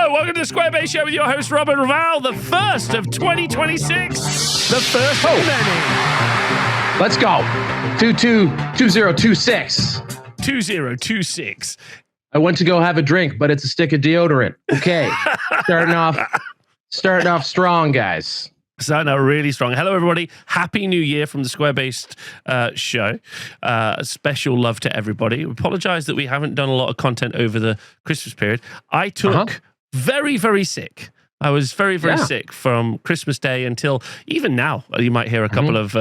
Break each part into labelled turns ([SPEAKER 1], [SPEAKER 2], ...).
[SPEAKER 1] Hello, welcome to the Square Base Show with your host, Rob and Val, the first of 2026. The first of many.
[SPEAKER 2] Let's go. 2026.
[SPEAKER 1] 2026.
[SPEAKER 2] I went to go have a drink, but it's a stick of deodorant. Okay. starting off strong, guys.
[SPEAKER 1] Starting out really strong. Hello, everybody. Happy New Year from the Square-Based show. Special love to everybody. We apologize that we haven't done a lot of content over the Christmas period. I took very, very sick. I was very, very sick from Christmas Day until even now. You might hear a couple of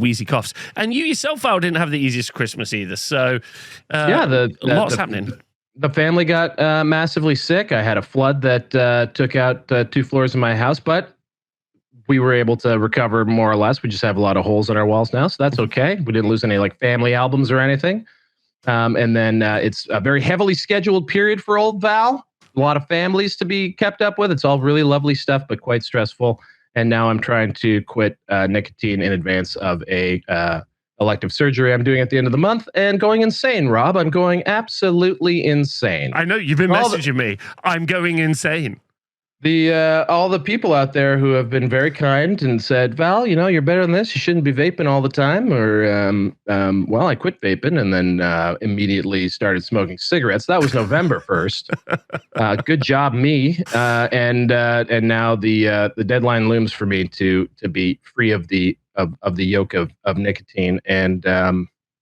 [SPEAKER 1] wheezy coughs. And you yourself, Val, didn't have the easiest Christmas either. So, lots happening.
[SPEAKER 2] The family got massively sick. I had a flood that took out 2 floors of my house, but we were able to recover more or less. We just have a lot of holes in our walls now, so that's okay. We didn't lose any family albums or anything. And then it's a very heavily scheduled period for old Val. A lot of families to be kept up with. It's all really lovely stuff, but quite stressful. And now I'm trying to quit nicotine in advance of a elective surgery I'm doing at the end of the month and going insane, Rob. I'm going absolutely insane.
[SPEAKER 1] I know, you've been messaging me. I'm going insane.
[SPEAKER 2] All the people out there who have been very kind and said, Val, you're better than this. You shouldn't be vaping all the time. Or, well, I quit vaping and then immediately started smoking cigarettes. That was November 1st. Good job, me. And now the deadline looms for me to be free of the yoke of nicotine. And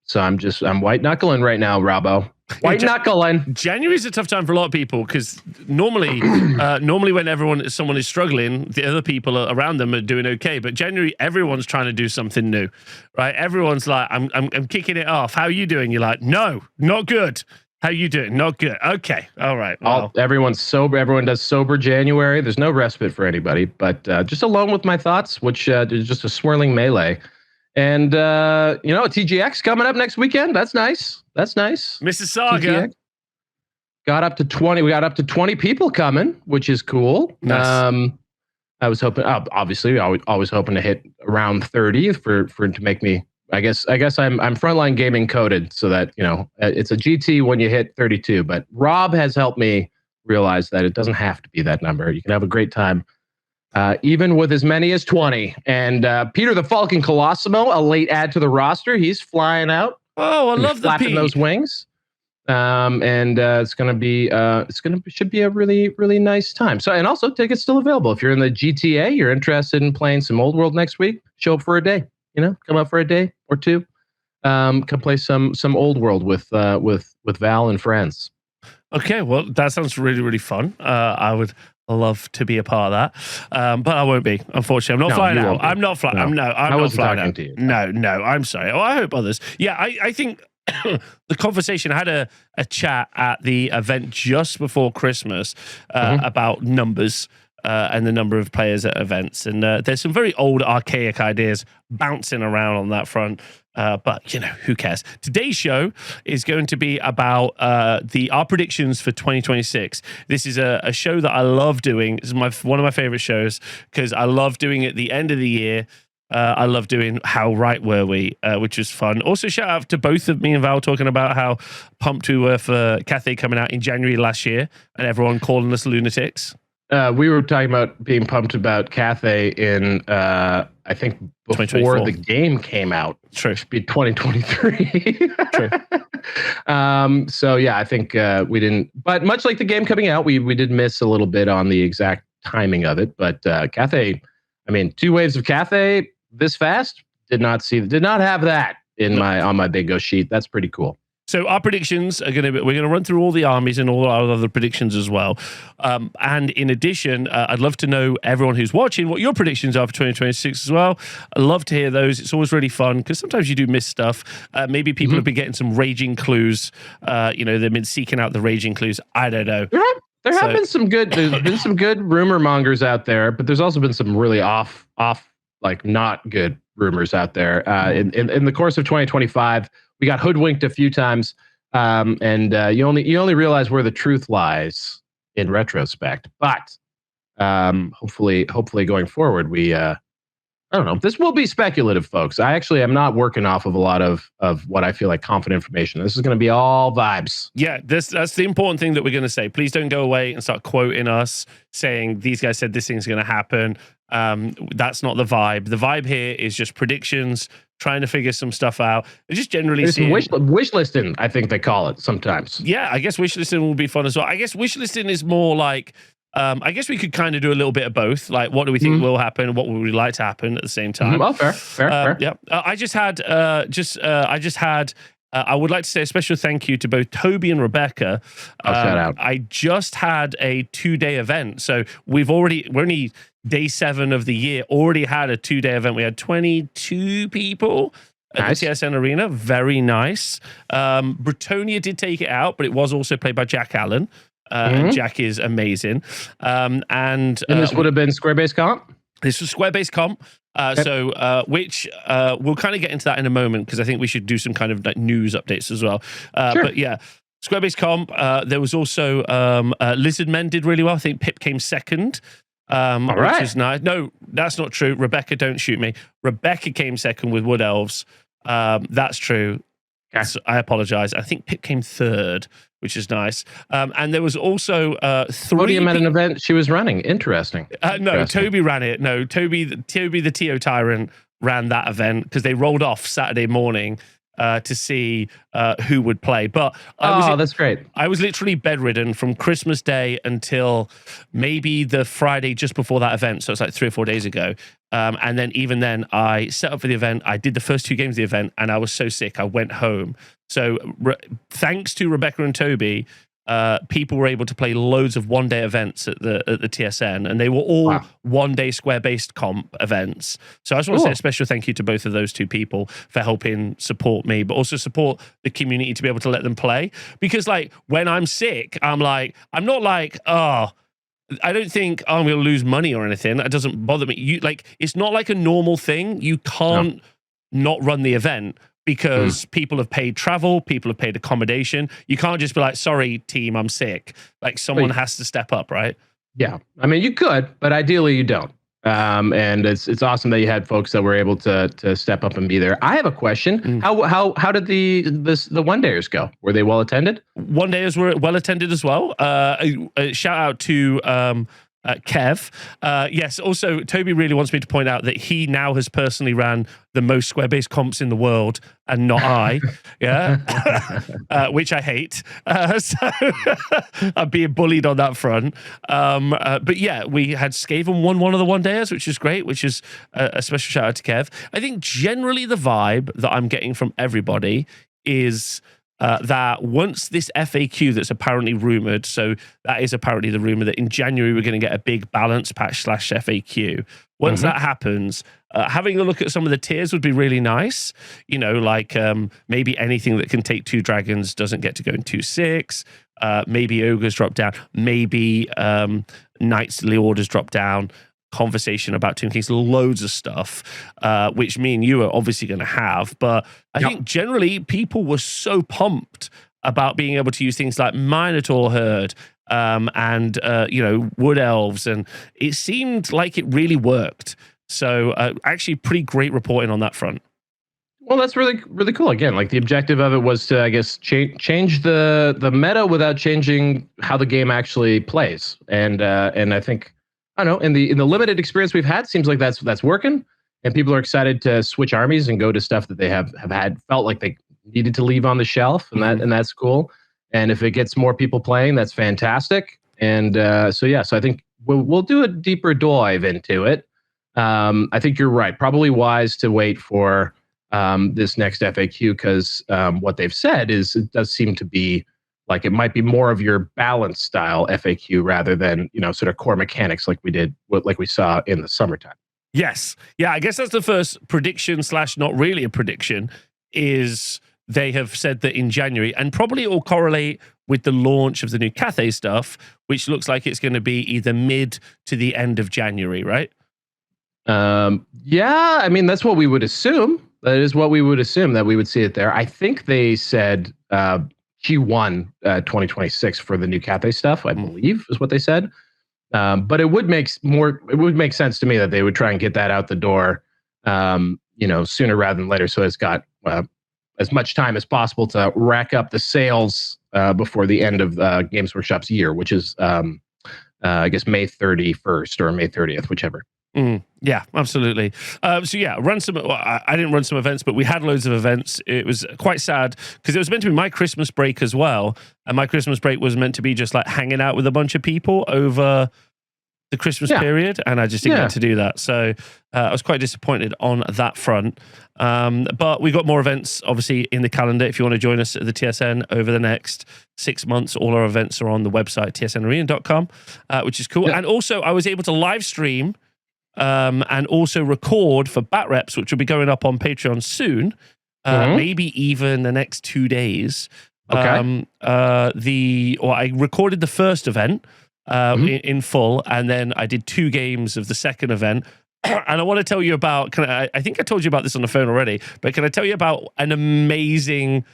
[SPEAKER 2] so I'm white knuckling right now, Robbo. White knuckling.
[SPEAKER 1] January is a tough time for a lot of people because normally when someone is struggling, the other people around them are doing okay. But January, everyone's trying to do something new, right? Everyone's like, I'm kicking it off. How are you doing? You're like, no, not good. How you doing? Not good. Okay, all right. Well.
[SPEAKER 2] Everyone's sober. Everyone does sober January. There's no respite for anybody. But just alone with my thoughts, which is just a swirling melee. And, TGX coming up next weekend. That's nice.
[SPEAKER 1] Mississauga.
[SPEAKER 2] TGX. Got up to 20. We got up to 20 people coming, which is cool.
[SPEAKER 1] Nice.
[SPEAKER 2] I was hoping, obviously, always hoping to hit around 30 to make me, I guess I'm frontline gaming coded so that, it's a GT when you hit 32. But Rob has helped me realize that it doesn't have to be that number. You can have a great time. Even with as many as 20. And Peter the Falcon Colosimo, a late add to the roster. He's flying out.
[SPEAKER 1] Oh, I love the
[SPEAKER 2] flapping those wings. And it's should be a really, really nice time. So, and also tickets still available. If you're in the GTA, you're interested in playing some Old World next week, show up for a day, come up for a day or two. Come play some Old World with Val and friends.
[SPEAKER 1] Okay. Well, that sounds really, really fun. I would love to be a part of that, but I won't be. Unfortunately, I'm not flying out. I'm not flying. I'm not flying out. No. I'm sorry. Oh, I hope others. Yeah, I think the conversation. I had a chat at the event just before Christmas about numbers and the number of players at events, and there's some very old, archaic ideas bouncing around on that front. But who cares? Today's show is going to be about our predictions for 2026. This is a show that I love doing. This is one of my favorite shows because I love doing it at the end of the year. I love doing How Right Were We, which was fun. Also, shout out to both of me and Val talking about how pumped we were for Cathay coming out in January last year and everyone calling us lunatics.
[SPEAKER 2] We were talking about being pumped about Cathay in, I think, before the game came out.
[SPEAKER 1] True.
[SPEAKER 2] It should be 2023.
[SPEAKER 1] True.
[SPEAKER 2] So, yeah, I think we didn't. But much like the game coming out, we did miss a little bit on the exact timing of it. But Cathay, 2 waves of Cathay this fast, did not have that on my bingo sheet. That's pretty cool.
[SPEAKER 1] So our predictions are we're going to run through all the armies and all our other predictions as well. And in addition, I'd love to know everyone who's watching what your predictions are for 2026 as well. I'd love to hear those. It's always really fun because sometimes you do miss stuff. Maybe people have been getting some raging clues. They've been seeking out the raging clues. I don't know.
[SPEAKER 2] There's been some good rumor mongers out there, but there's also been some really off not good rumors out there. In the course of 2025, we got hoodwinked a few times, and you only realize where the truth lies in retrospect. But hopefully going forward, we I don't know. This will be speculative, folks. I actually am not working off of a lot of what I feel like confident information. This is going to be all vibes.
[SPEAKER 1] Yeah, that's the important thing that we're going to say. Please don't go away and start quoting us saying these guys said this thing's going to happen. That's not the vibe. The vibe here is just predictions, trying to figure some stuff out. Just generally
[SPEAKER 2] wish listing, I think they call it sometimes.
[SPEAKER 1] Yeah, I guess wish listing will be fun as well. I guess wish listing is more like, I guess we could kind of do a little bit of both. Like, what do we think will happen? What would we like to happen at the same time?
[SPEAKER 2] Well, fair.
[SPEAKER 1] Yeah. I would like to say a special thank you to both Toby and Rebecca.
[SPEAKER 2] Shout out.
[SPEAKER 1] I just had a 2-day event. So we're only day 7 of the year, already had a 2-day event. We had 22 people at the TSN Arena. Very nice. Bretonia did take it out, but it was also played by Jack Allen. And Jack is amazing. And
[SPEAKER 2] this would have been Square-based comp?
[SPEAKER 1] This was Square-based comp. Which we'll kind of get into that in a moment, because I think we should do some kind of like news updates as well.
[SPEAKER 2] Sure.
[SPEAKER 1] But yeah, Square-based comp. There was also Lizard Men did really well. I think Pip came second. Which is nice. No, that's not true. Rebecca, don't shoot me. Rebecca came second with Wood Elves. That's true. Okay. So I apologize. I think Pip came third, which is nice. And there was also 3
[SPEAKER 2] podium at an event she was running. Interesting.
[SPEAKER 1] No, Toby ran it. No, Toby the TO Tyrant ran that event because they rolled off Saturday morning to see who would play. But
[SPEAKER 2] that's great.
[SPEAKER 1] I was literally bedridden from Christmas Day until maybe the Friday just before that event. So it's like 3 or 4 days ago. And then even then, I set up for the event. I did the first 2 games of the event, and I was so sick, I went home. So thanks to Rebecca and Toby, people were able to play loads of 1-day events at the TSN, and they were all 1-day Square-based comp events. So I just want to say a special thank you to both of those 2 people for helping support me, but also support the community to be able to let them play. Because like when I'm sick, I'm not like, I don't think I'm going to lose money or anything. That doesn't bother me. It's not like a normal thing. You can't not run the event because people have paid travel, people have paid accommodation. You can't just be like, sorry, team, I'm sick. Like someone has to step up, right?
[SPEAKER 2] Yeah. I mean, you could, but ideally you don't. And it's awesome that you had folks that were able to step up and be there. I have a question. How did the 1-dayers go? Were they well attended?
[SPEAKER 1] 1-dayers were well attended as well. Shout out to Kev. Yes, also, Toby really wants me to point out that he now has personally ran the most Square-based comps in the world, and not I. Yeah, which I hate. So I'm being bullied on that front. But yeah, we had Skaven won one of the 1-dayers, which is great, which is a special shout out to Kev. I think generally the vibe that I'm getting from everybody is that once this FAQ that's apparently rumored, so that is apparently the rumor that in January we're going to get a big balance patch / FAQ. Once that happens, having a look at some of the tiers would be really nice. You know, like maybe anything that can take 2 dragons doesn't get to go in 2/6. Maybe ogres drop down. Maybe knights to the orders drop down. Conversation about Tomb Kings, loads of stuff, which me and you are obviously going to have. But I think generally people were so pumped about being able to use things like Minotaur Herd and Wood Elves, and it seemed like it really worked. So actually pretty great reporting on that front.
[SPEAKER 2] Well, that's really, really cool. Again, like the objective of it was to, I guess, change the meta without changing how the game actually plays. And I think, I don't know, in the limited experience we've had, seems like that's working, and people are excited to switch armies and go to stuff that they have felt like they needed to leave on the shelf, and that's cool. And if it gets more people playing, that's fantastic. And so I think we'll do a deeper dive into it. I think you're right. Probably wise to wait for this next FAQ, because what they've said is it does seem to be like it might be more of your balance style FAQ rather than, sort of core mechanics like we saw in the summertime.
[SPEAKER 1] Yes. Yeah, I guess that's the first prediction / not really a prediction, is they have said that in January, and probably it will correlate with the launch of the new Cathay stuff, which looks like it's going to be either mid to the end of January, right?
[SPEAKER 2] Yeah, I mean, that's what we would assume. That is what we would assume, that we would see it there. I think they said Q1 2026 for the new Cathay stuff, I believe is what they said. But it would make sense to me that they would try and get that out the door sooner rather than later. So it's got as much time as possible to rack up the sales before the end of Games Workshop's year, which is, I guess, May 31st or May 30th, whichever.
[SPEAKER 1] Yeah, absolutely. I didn't run some events, but we had loads of events. It was quite sad because it was meant to be my Christmas break as well. And my Christmas break was meant to be just like hanging out with a bunch of people over the Christmas period. And I just didn't get to do that. So I was quite disappointed on that front. But we got more events, obviously, in the calendar. If you want to join us at the TSN over the next 6 months, all our events are on the website, tsnarena.com, which is cool. Yeah. And also, I was able to live stream and also record for Bat Reps, which will be going up on Patreon soon, maybe even the next 2 days.
[SPEAKER 2] Okay.
[SPEAKER 1] I recorded the first event in full, and then I did 2 games of the second event. And I want to tell you about, I think I told you about this on the phone already, but can I tell you about an amazing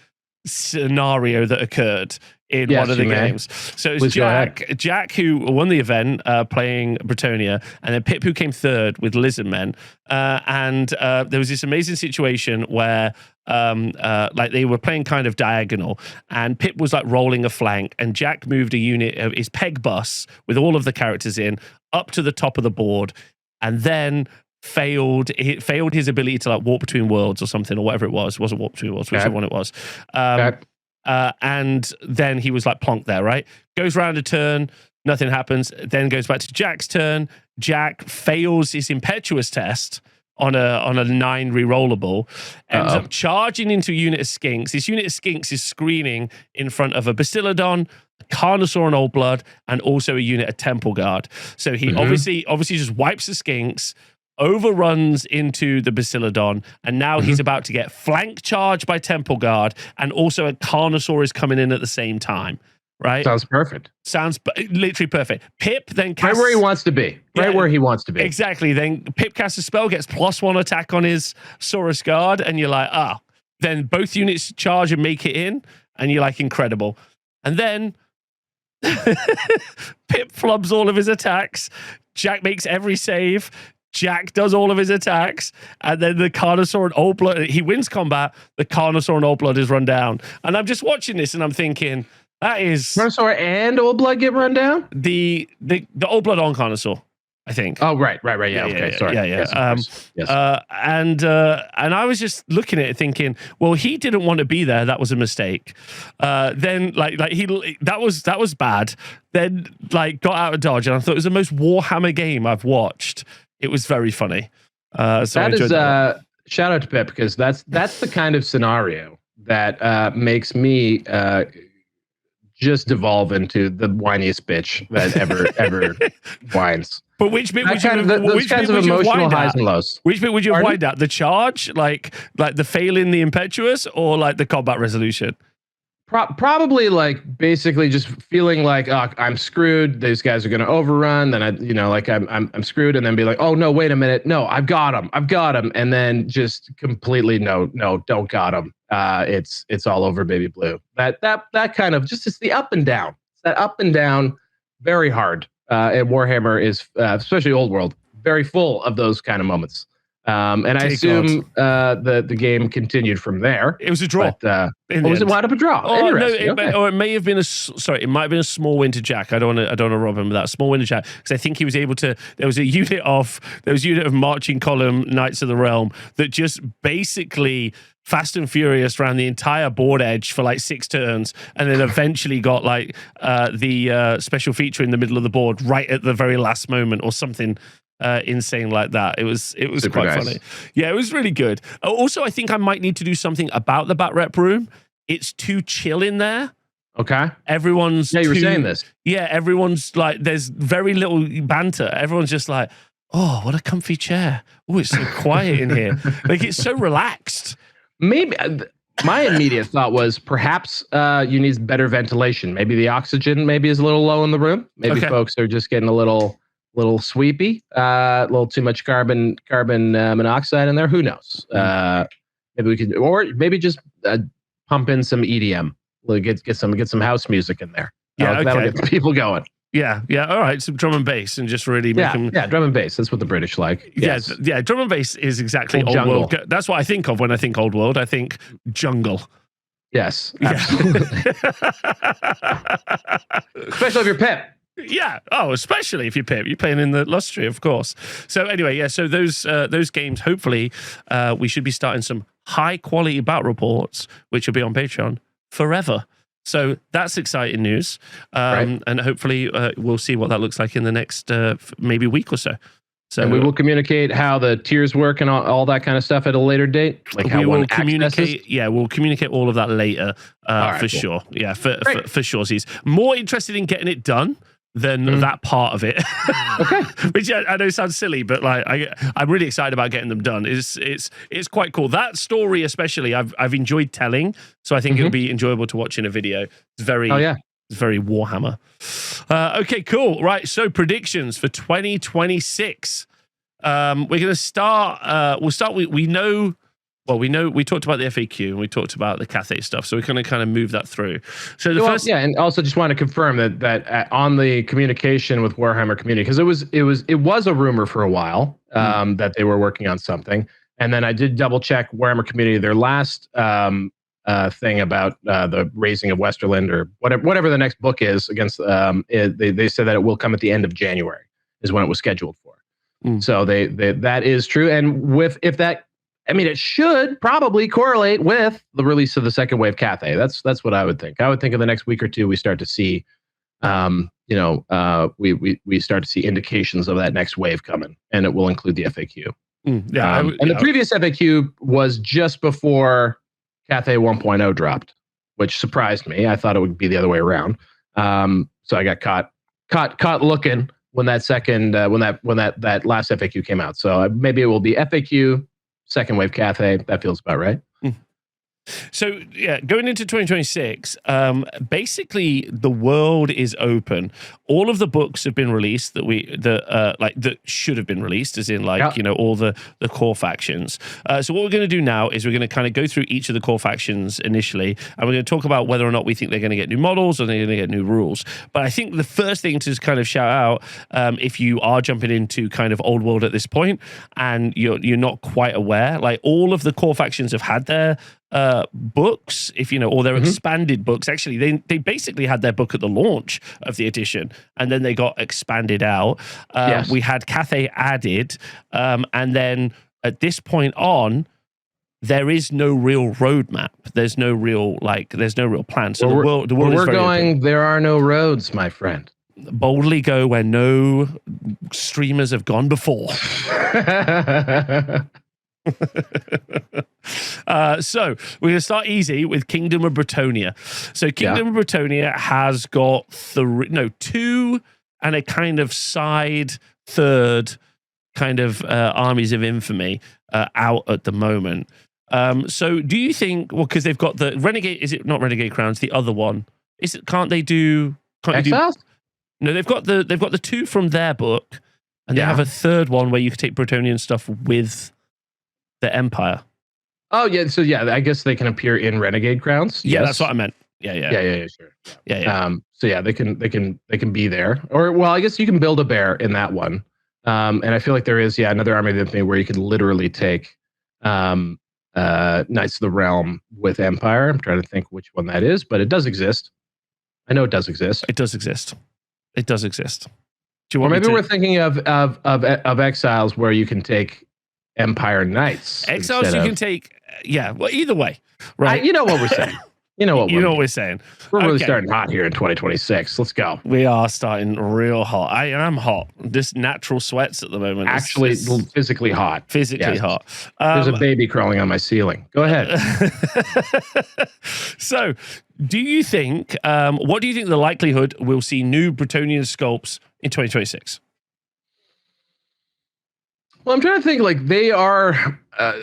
[SPEAKER 1] scenario that occurred in one of the games? So it was Jack who won the event playing Bretonia, and then Pip who came third with Lizardmen. And there was this amazing situation where they were playing kind of diagonal, and Pip was like rolling a flank, and Jack moved a unit of his peg bus with all of the characters in up to the top of the board, and then failed his ability to like walk between worlds or something, or whatever it was. It wasn't walk between worlds, whichever one it was. And then he was like plonked there, right? Goes round a turn, nothing happens. Then goes back to Jack's turn. Jack fails his impetuous test on a 9 rerollable, ends up charging into a unit of skinks. This unit of skinks is screening in front of a Bastiladon, a Carnosaur and Old Blood, and also a unit of Temple Guard. So he obviously just wipes the skinks, overruns into the Bastiladon, and now he's about to get flank charged by Temple Guard, and also a Carnosaur is coming in at the same time. Right?
[SPEAKER 2] Sounds perfect.
[SPEAKER 1] Sounds literally perfect. Pip then casts...
[SPEAKER 2] Right where he wants to be. Where he wants to be.
[SPEAKER 1] Exactly. Then Pip casts a spell, gets +1 attack on his Saurus Guard, and you're like, Then both units charge and make it in, and you're like, incredible. And then Pip flubs all of his attacks. Jack makes every save. Jack does all of his attacks, and then the Carnosaur and Old Blood, he wins combat. The Carnosaur and Old Blood is run down. And I'm just watching this, and I'm thinking... That is
[SPEAKER 2] Carnosaur and Old Blood get run down?
[SPEAKER 1] The Old Blood on Carnosaur, I think.
[SPEAKER 2] Oh, right. Yeah, okay, sorry.
[SPEAKER 1] Yeah.
[SPEAKER 2] Yes.
[SPEAKER 1] And I was just looking at it thinking, well, he didn't want to be there. That was a mistake. Then that was bad. Then got out of dodge, and I thought it was the most Warhammer game I've watched. It was very funny. So
[SPEAKER 2] that is shout out to Pip, because that's the kind of scenario that makes me just devolve into the whiniest bitch that ever whines.
[SPEAKER 1] But which bit would
[SPEAKER 2] those kinds of emotional highs and lows?
[SPEAKER 1] Which bit would you have whined at? The charge, like the failing the impetuous, or like the combat resolution?
[SPEAKER 2] Probably basically just feeling like, I'm screwed. These guys are going to overrun. Then I'm screwed, and then be like, oh no, wait a minute, no, I've got him, and then just completely no, don't got him. It's all over, baby blue. That kind of just, it's the up and down. It's that up and down, very hard. And Warhammer is, especially Old World, very full of those kind of moments. And I assume the game continued from there.
[SPEAKER 1] It was a draw.
[SPEAKER 2] But, was it wound up a draw?
[SPEAKER 1] Oh no! It may have been it might have been a small win to Jack. I don't want to rob him of that small win to Jack, because I think he was able to. There was a unit of marching column Knights of the Realm that just basically fast and furious around the entire board edge for like 6 turns, and then eventually got the special feature in the middle of the board right at the very last moment or something. Insane like that. It was quite funny. Yeah, it was really good. Also, I think I might need to do something about the Bat Rep room. It's too chill in there.
[SPEAKER 2] Okay.
[SPEAKER 1] Everyone's
[SPEAKER 2] you were saying this.
[SPEAKER 1] Yeah, everyone's like, there's very little banter. Everyone's just like, oh, what a comfy chair. Oh, it's so quiet in here. It's so relaxed.
[SPEAKER 2] Maybe my immediate thought was perhaps you need better ventilation. Maybe the oxygen is a little low in the room. Maybe folks are just getting a little sweepy, a little too much carbon monoxide in there. Who knows? Maybe we could, or maybe just pump in some EDM. Get some house music in there.
[SPEAKER 1] Yeah,
[SPEAKER 2] that'll get people going.
[SPEAKER 1] Yeah. All right, some drum and bass, and just really make them.
[SPEAKER 2] Yeah, drum and bass. That's what the British like. Yes.
[SPEAKER 1] Yeah. Drum and bass is exactly old world. That's what I think of when I think old world. I think jungle.
[SPEAKER 2] Yes, absolutely. Especially if you're Pip.
[SPEAKER 1] Yeah. Oh, especially if you're Pip. You're playing in the Lustry, of course. So anyway, yeah. So those games, hopefully, we should be starting some high quality battle reports, which will be on Patreon forever. So that's exciting news. And hopefully we'll see what that looks like in the next maybe week or so.
[SPEAKER 2] And we will communicate how the tiers work and all that kind of stuff at a later date. Like how we will
[SPEAKER 1] communicate. Yeah, we'll communicate all of that later for sure. Yeah, for sure. He's more interested in getting it done than that part of it.
[SPEAKER 2] Okay.
[SPEAKER 1] Which I know sounds silly, but like I'm really excited about getting them done. It's quite cool. That story especially I've enjoyed telling, so I think it'll be enjoyable to watch in a video. It's very it's very Warhammer. Okay, cool. Right, so predictions for 2026. We're going to start we talked about the FAQ and we talked about the Cathay stuff, so we're going to kind of move that through. So
[SPEAKER 2] and also just want to confirm that on the communication with Warhammer community, because it was a rumor for a while that they were working on something, and then I did double check Warhammer community. Their last thing about the raising of Westerland or whatever the next book is against, they said that it will come at the end of January is when it was scheduled for. So that is true, and it should probably correlate with the release of the second wave Cathay. That's what I would think. I would think in the next week or two we start to see, we start to see indications of that next wave coming, and it will include the FAQ. The previous FAQ was just before Cathay 1.0 dropped, which surprised me. I thought it would be the other way around. So I got caught looking when that second when that last FAQ came out. So maybe it will be FAQ. Second wave Cathay, that feels about right.
[SPEAKER 1] So yeah, going into 2026, basically the world is open. All of the books have been released that should have been released, as in all the core factions. So what we're going to do now is we're going to kind of go through each of the core factions initially, and we're going to talk about whether or not we think they're going to get new models or they're going to get new rules. But I think the first thing to kind of shout out, if you are jumping into kind of old world at this point and you're not quite aware, like all of the core factions have had their books, or their expanded books. Actually, they basically had their book at the launch of the edition, and then they got expanded out. We had Cathay added, and then at this point on, there is no real roadmap. There's no real plan. So the world is very open.
[SPEAKER 2] There are no roads, my friend.
[SPEAKER 1] Boldly go where no streamers have gone before. So we're going to start easy with Kingdom of Bretonia. So Kingdom of Bretonia has got two and a kind of side third kind of armies of infamy out at the moment. So do you think, because they've got the Renegade, is it not Renegade Crowns, the other one? Can't they do
[SPEAKER 2] Exiles?
[SPEAKER 1] No, they've got the two from their book, and they have a third one where you can take Bretonian stuff with the Empire.
[SPEAKER 2] Oh yeah, so I guess they can appear in Renegade Crowns.
[SPEAKER 1] Yeah, that's what I meant. Yeah,
[SPEAKER 2] sure. So they can be there, or I guess you can build a bear in that one. And I feel like there is another army of where you could literally take Knights of the Realm with Empire. I'm trying to think which one that is, but it does exist. I know it does exist.
[SPEAKER 1] It does exist. Do you
[SPEAKER 2] want? Or maybe
[SPEAKER 1] we're
[SPEAKER 2] thinking of Exiles where you can take Empire Knights.
[SPEAKER 1] Exiles you can take, well, either way, right?
[SPEAKER 2] You know what we're saying. You know what
[SPEAKER 1] we're saying.
[SPEAKER 2] We're really starting hot here in 2026. Let's go.
[SPEAKER 1] We are starting real hot. I am hot. This natural sweats at the moment.
[SPEAKER 2] Actually, physically hot.
[SPEAKER 1] Physically hot.
[SPEAKER 2] There's a baby crawling on my ceiling. Go ahead.
[SPEAKER 1] So, do you think, what do you think the likelihood we'll see new Bretonian sculpts in 2026?
[SPEAKER 2] Well, I'm trying to think, they are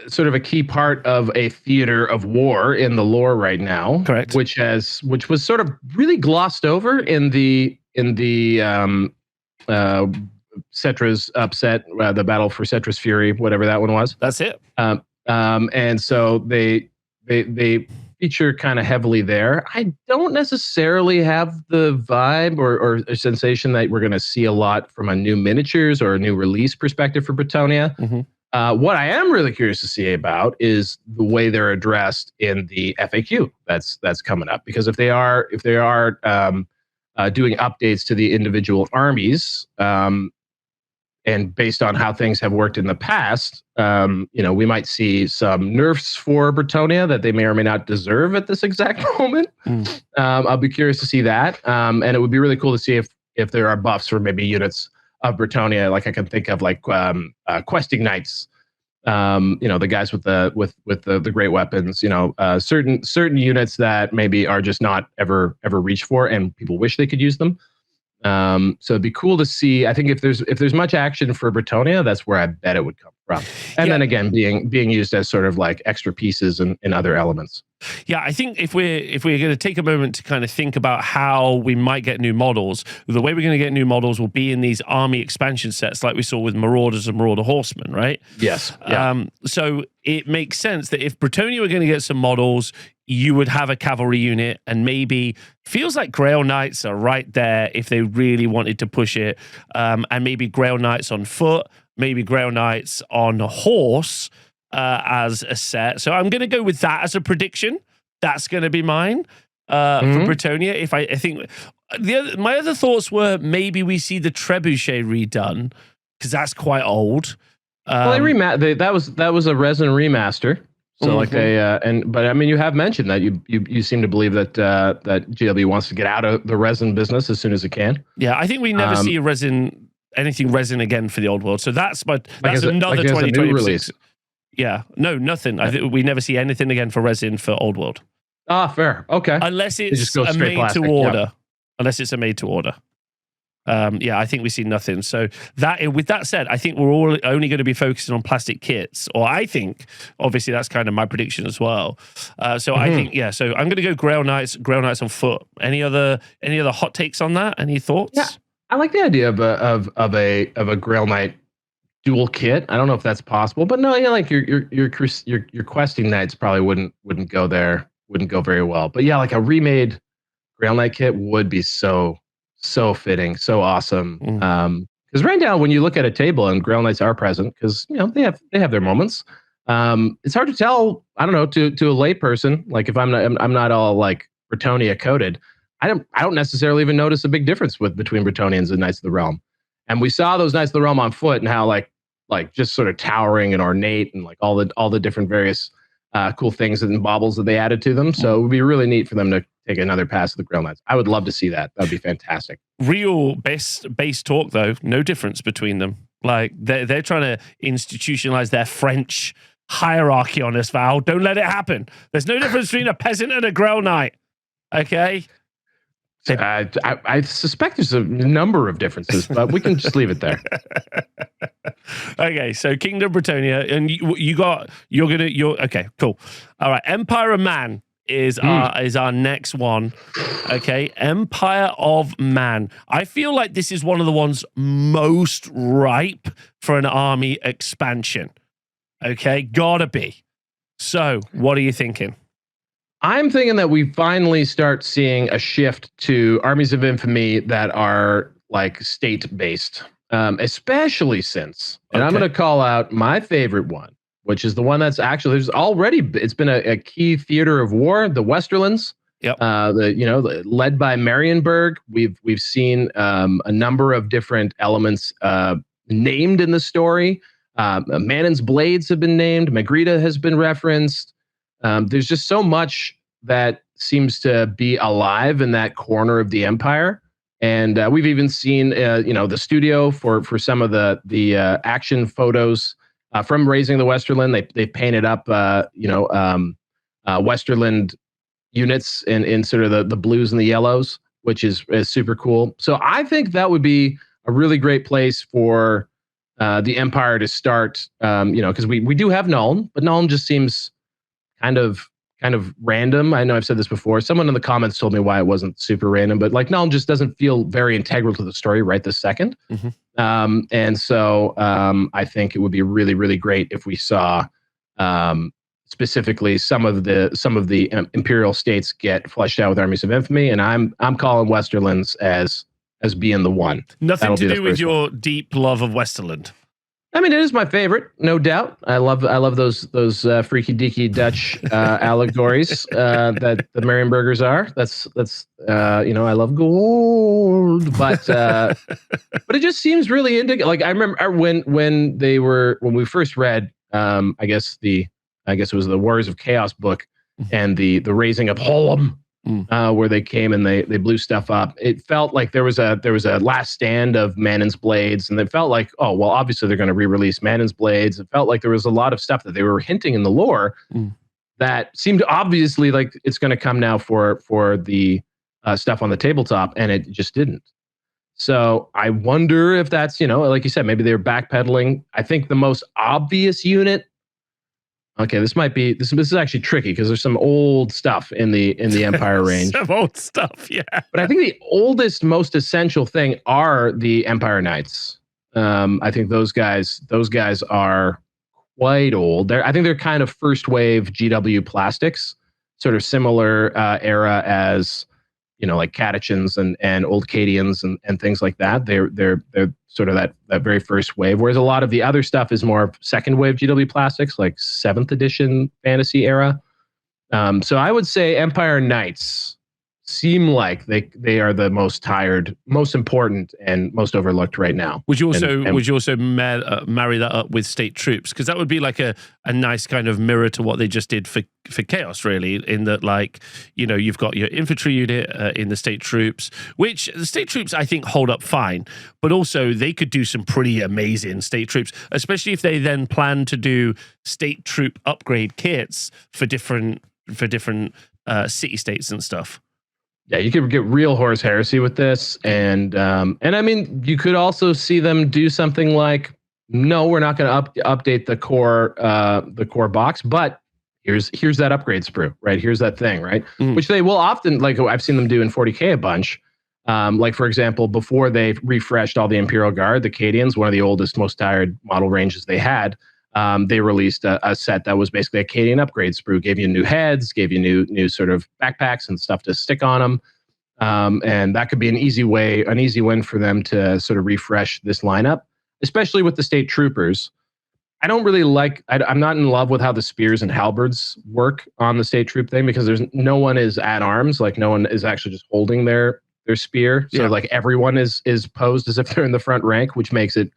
[SPEAKER 2] sort of a key part of a theater of war in the lore right now.
[SPEAKER 1] Correct.
[SPEAKER 2] Which was sort of really glossed over in the Cetra's upset, the battle for Cetra's Fury, whatever that one was.
[SPEAKER 1] That's it.
[SPEAKER 2] And so they feature kind of heavily there. I don't necessarily have the vibe or a sensation that we're going to see a lot from a new miniatures or a new release perspective for Bretonia. What I am really curious to see about is the way they're addressed in the FAQ that's coming up. Because if they are doing updates to the individual armies, and based on how things have worked in the past, we might see some nerfs for Bretonia that they may or may not deserve at this exact moment. I'll be curious to see that, and it would be really cool to see if there are buffs for maybe units of Bretonia. Like I can think of like questing knights, the guys with the great weapons. Certain units that maybe are just not ever reached for, and people wish they could use them. So it'd be cool to see. I think if there's much action for Bretonia, that's where I bet it would come from. And then again, being used as sort of like extra pieces and other elements.
[SPEAKER 1] Yeah, I think if we're going to take a moment to kind of think about how we might get new models, the way we're going to get new models will be in these army expansion sets, like we saw with Marauders and Marauder Horsemen, right?
[SPEAKER 2] Yes. Yeah.
[SPEAKER 1] So it makes sense that if Bretonia were going to get some models, you would have a cavalry unit, and maybe feels like Grail Knights are right there if they really wanted to push it, and maybe Grail Knights on foot, maybe Grail Knights on a horse as a set. So I'm going to go with that as a prediction. That's going to be mine for Bretonia. If I think my other thoughts were maybe we see the Trebuchet redone because that's quite old.
[SPEAKER 2] Well, that was a resin remaster. So but I mean, you have mentioned that you seem to believe that GLB wants to get out of the resin business as soon as it can.
[SPEAKER 1] Yeah, I think we never see anything resin again for the old world. So that's another 2026. Yeah, no, nothing. I think we never see anything again for resin for old world.
[SPEAKER 2] Ah, fair. Okay.
[SPEAKER 1] Unless it's a made to order. Yeah. Unless it's a made to order. I think we see nothing. So with that said, I think we're all only going to be focusing on plastic kits, or I think, obviously, that's kind of my prediction as well. I think, so I'm going to go Grail Knights on foot. Any other hot takes on that? Any thoughts?
[SPEAKER 2] Yeah, I like the idea of a Grail Knight dual kit. I don't know if that's possible, but no, like your questing knights probably wouldn't go there, wouldn't go very well. But yeah, like a remade Grail Knight kit would be so fitting, so awesome. Because right now, when you look at a table and Grail Knights are present, because they have their moments. It's hard to tell. I don't know to a layperson. Like if I'm not all like Bretonia coded, I don't necessarily even notice a big difference between Bretonians and Knights of the Realm. And we saw those Knights of the Realm on foot and how like just sort of towering and ornate and like all the different various cool things and baubles that they added to them. So it would be really neat for them to take another pass at the Grail Knights. I would love to see that. That'd be fantastic.
[SPEAKER 1] Real base talk though, no difference between them. Like they're trying to institutionalize their French hierarchy on us, Val. Don't let it happen. There's no difference between a peasant and a Grail Knight. Okay.
[SPEAKER 2] I suspect there's a number of differences, but we can just leave it there.
[SPEAKER 1] Okay, so Kingdom Bretonia, and you're okay, cool. All right, Empire of Man is our next one. Okay, Empire of Man. I feel like this is one of the ones most ripe for an army expansion. Okay, gotta be. So, what are you thinking?
[SPEAKER 2] I'm thinking that we finally start seeing a shift to armies of infamy that are like state-based, especially since, and I'm going to call out my favorite one, which is the one that's actually it's been a key theater of war, the Westerlands.
[SPEAKER 1] Yep.
[SPEAKER 2] Led by Marienburg. We've seen a number of different elements named in the story. Manon's blades have been named. Magritta has been referenced. There's just so much that seems to be alive in that corner of the empire, and we've even seen, the studio for some of the action photos from Raising the Westerland. They painted up, Westerland units in sort of the blues and the yellows, which is super cool. So I think that would be a really great place for the empire to start. Because we do have Nuln, but Nuln just seems kind of random. I know I've said this before. Someone in the comments told me why it wasn't super random, but like Nuln just doesn't feel very integral to the story right this second. And so I think it would be really, really great if we saw specifically some of the Imperial states get fleshed out with Armies of Infamy, and I'm calling Westerlands as being the one.
[SPEAKER 1] Nothing to do with your deep love of Westerland.
[SPEAKER 2] I mean, it is my favorite, no doubt. I love those freaky deaky Dutch allegories that the Marienburgers are. That's I love gold, but it just seems really indicative. Like I remember when we first read, I guess it was the Warriors of Chaos book and the Raising of Hollum. Where they came and they blew stuff up. It felt like there was a last stand of Manon's Blades, and it felt like, oh well, obviously they're going to re-release Manon's Blades. It felt like there was a lot of stuff that they were hinting in the lore that seemed obviously like it's going to come now for the stuff on the tabletop, and it just didn't. So I wonder if that's, like you said, maybe they were backpedaling. I think the most obvious unit. Okay, this is actually tricky because there's some old stuff in the Empire range.
[SPEAKER 1] Some old stuff, yeah.
[SPEAKER 2] But I think the oldest, most essential thing are the Empire Knights. I think those guys are quite old. I think they're kind of first wave GW plastics, sort of similar era as like Catechins and Old Cadians and things like that. They're sort of that very first wave, whereas a lot of the other stuff is more second wave GW plastics, like 7th edition fantasy era. So I would say Empire Knights seem like they are the most tired, most important, and most overlooked right now.
[SPEAKER 1] Would you also marry that up with state troops? Because that would be like a nice kind of mirror to what they just did for Chaos, really, in that, like, you've got your infantry unit in the state troops, which the state troops I think hold up fine, but also they could do some pretty amazing state troops, especially if they then plan to do state troop upgrade kits for different city states and stuff.
[SPEAKER 2] Yeah, you could get real Horus Heresy with this, and I mean, you could also see them do something like, no, we're not going to update the core box, but here's that upgrade sprue, right? Here's that thing, right? Which they will often, like I've seen them do in 40K a bunch. Like for example, before they refreshed all the Imperial Guard, the Cadians, one of the oldest, most tired model ranges they had. They released a set that was basically a Cadian upgrade sprue, gave you new heads, gave you new sort of backpacks and stuff to stick on them. And that could be an easy win for them to sort of refresh this lineup, especially with the state troopers. I don't really I'm not in love with how the spears and halberds work on the state troop thing, because no one is at arms, like no one is actually just holding their spear. So like everyone is posed as if they're in the front rank, which makes it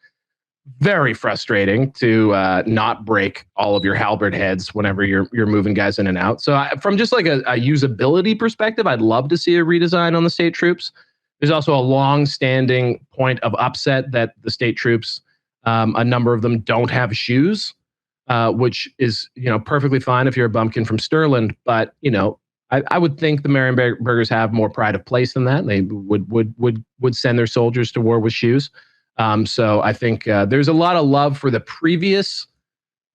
[SPEAKER 2] very frustrating to not break all of your halberd heads whenever you're moving guys in and out. So from just like a usability perspective, I'd love to see a redesign on the state troops. There's also a long-standing point of upset that the state troops, a number of them don't have shoes, which is perfectly fine if you're a bumpkin from Stirland. But I would think the Marienburgers have more pride of place than that. They would send their soldiers to war with shoes. So I think there's a lot of love for the previous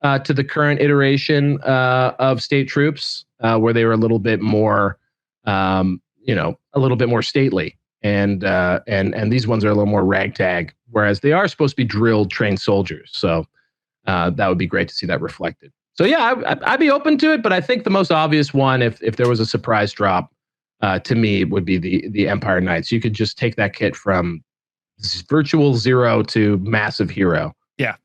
[SPEAKER 2] to the current iteration of state troops, where they were a little bit more, a little bit more stately, and these ones are a little more ragtag, whereas they are supposed to be drilled, trained soldiers. So that would be great to see that reflected. So yeah, I'd be open to it, but I think the most obvious one, if there was a surprise drop, to me, would be the Empire Knights. You could just take that kit from virtual 0 to massive hero.
[SPEAKER 1] Yeah.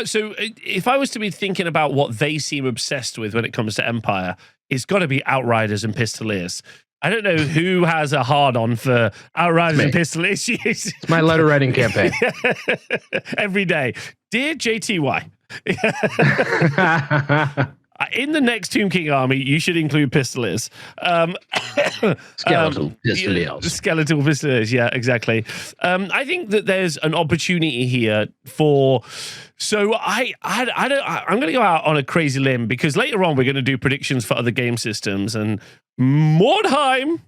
[SPEAKER 1] So if I was to be thinking about what they seem obsessed with when it comes to Empire, it's got to be Outriders and Pistoliers. I don't know who has a hard-on for Outriders and Pistoliers.
[SPEAKER 2] It's my letter writing campaign.
[SPEAKER 1] Every day. Dear JTY, in the next Tomb King army, you should include Pistoliers.
[SPEAKER 2] Skeletal Pistoliers.
[SPEAKER 1] Skeletal Pistoliers, yeah, exactly. I think that there's an opportunity here for... So I'm going to go out on a crazy limb, because later on we're going to do predictions for other game systems, and Mordheim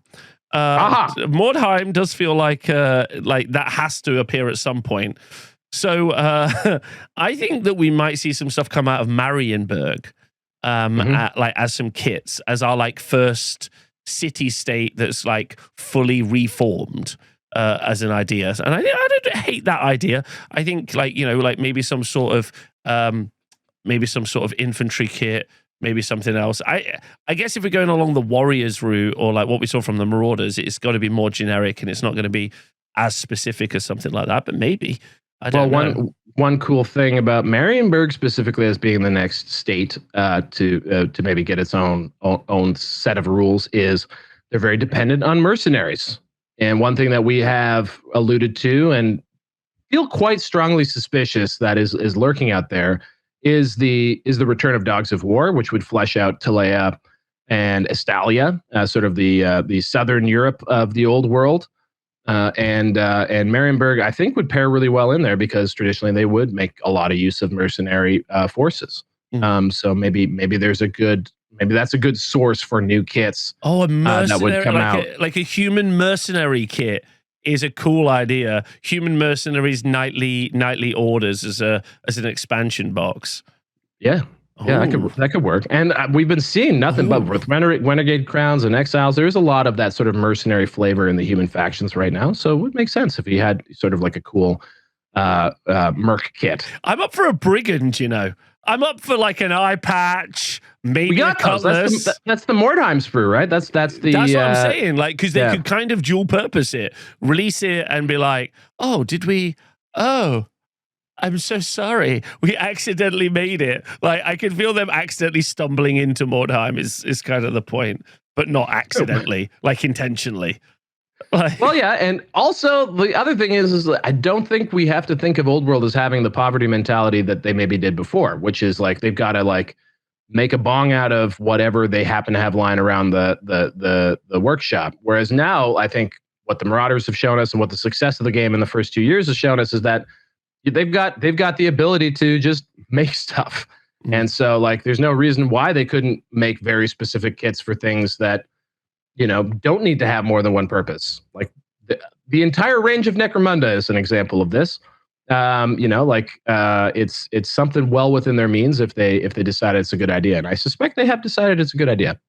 [SPEAKER 1] does feel like that has to appear at some point. So I think that we might see some stuff come out of Marienburg. As some kits, as our like first city state that's like fully reformed as an idea. And I don't hate that idea. I think maybe some sort of infantry kit maybe something else. I guess if we're going along the Warriors route, or like what we saw from the Marauders, it's got to be more generic, and it's not going to be as specific as something like that. But maybe, I don't know.
[SPEAKER 2] One cool thing about Marienburg specifically as being the next state to maybe get its own set of rules is they're very dependent on mercenaries. And one thing that we have alluded to and feel quite strongly suspicious that is lurking out there is the return of Dogs of War, which would flesh out Tilea and Estalia, sort of the southern Europe of the old world. And Marienburg, I think, would pair really well in there because traditionally they would make a lot of use of mercenary forces. So maybe that's a good source for new kits.
[SPEAKER 1] Oh, a mercenary,
[SPEAKER 2] that would come out.
[SPEAKER 1] Like a human mercenary kit is a cool idea. Human mercenaries nightly orders as an expansion box.
[SPEAKER 2] Yeah. Yeah, that could work. And we've been seeing nothing but with Renegade Crowns and Exiles. There's a lot of that sort of mercenary flavor in the human factions right now. So it would make sense if he had sort of like a cool merc kit.
[SPEAKER 1] I'm up for a brigand, I'm up for like an eye patch, maybe a cutlass.
[SPEAKER 2] That's the Mordheim sprue, right? That's what I'm
[SPEAKER 1] saying. Like, because they could kind of dual purpose it, release it, and be like, oh, I'm so sorry. We accidentally made it. Like, I can feel them accidentally stumbling into Mordheim is kind of the point, but not accidentally, like intentionally.
[SPEAKER 2] Well, yeah, and also the other thing is I don't think we have to think of Old World as having the poverty mentality that they maybe did before, which is like they've got to like make a bong out of whatever they happen to have lying around the workshop. Whereas now, I think what the Marauders have shown us and what the success of the game in the first 2 years has shown us is that they've got the ability to just make stuff. And so like there's no reason why they couldn't make very specific kits for things that don't need to have more than one purpose. Like the entire range of Necromunda is an example of this. It's something well within their means if they decide it's a good idea. And I suspect they have decided it's a good idea.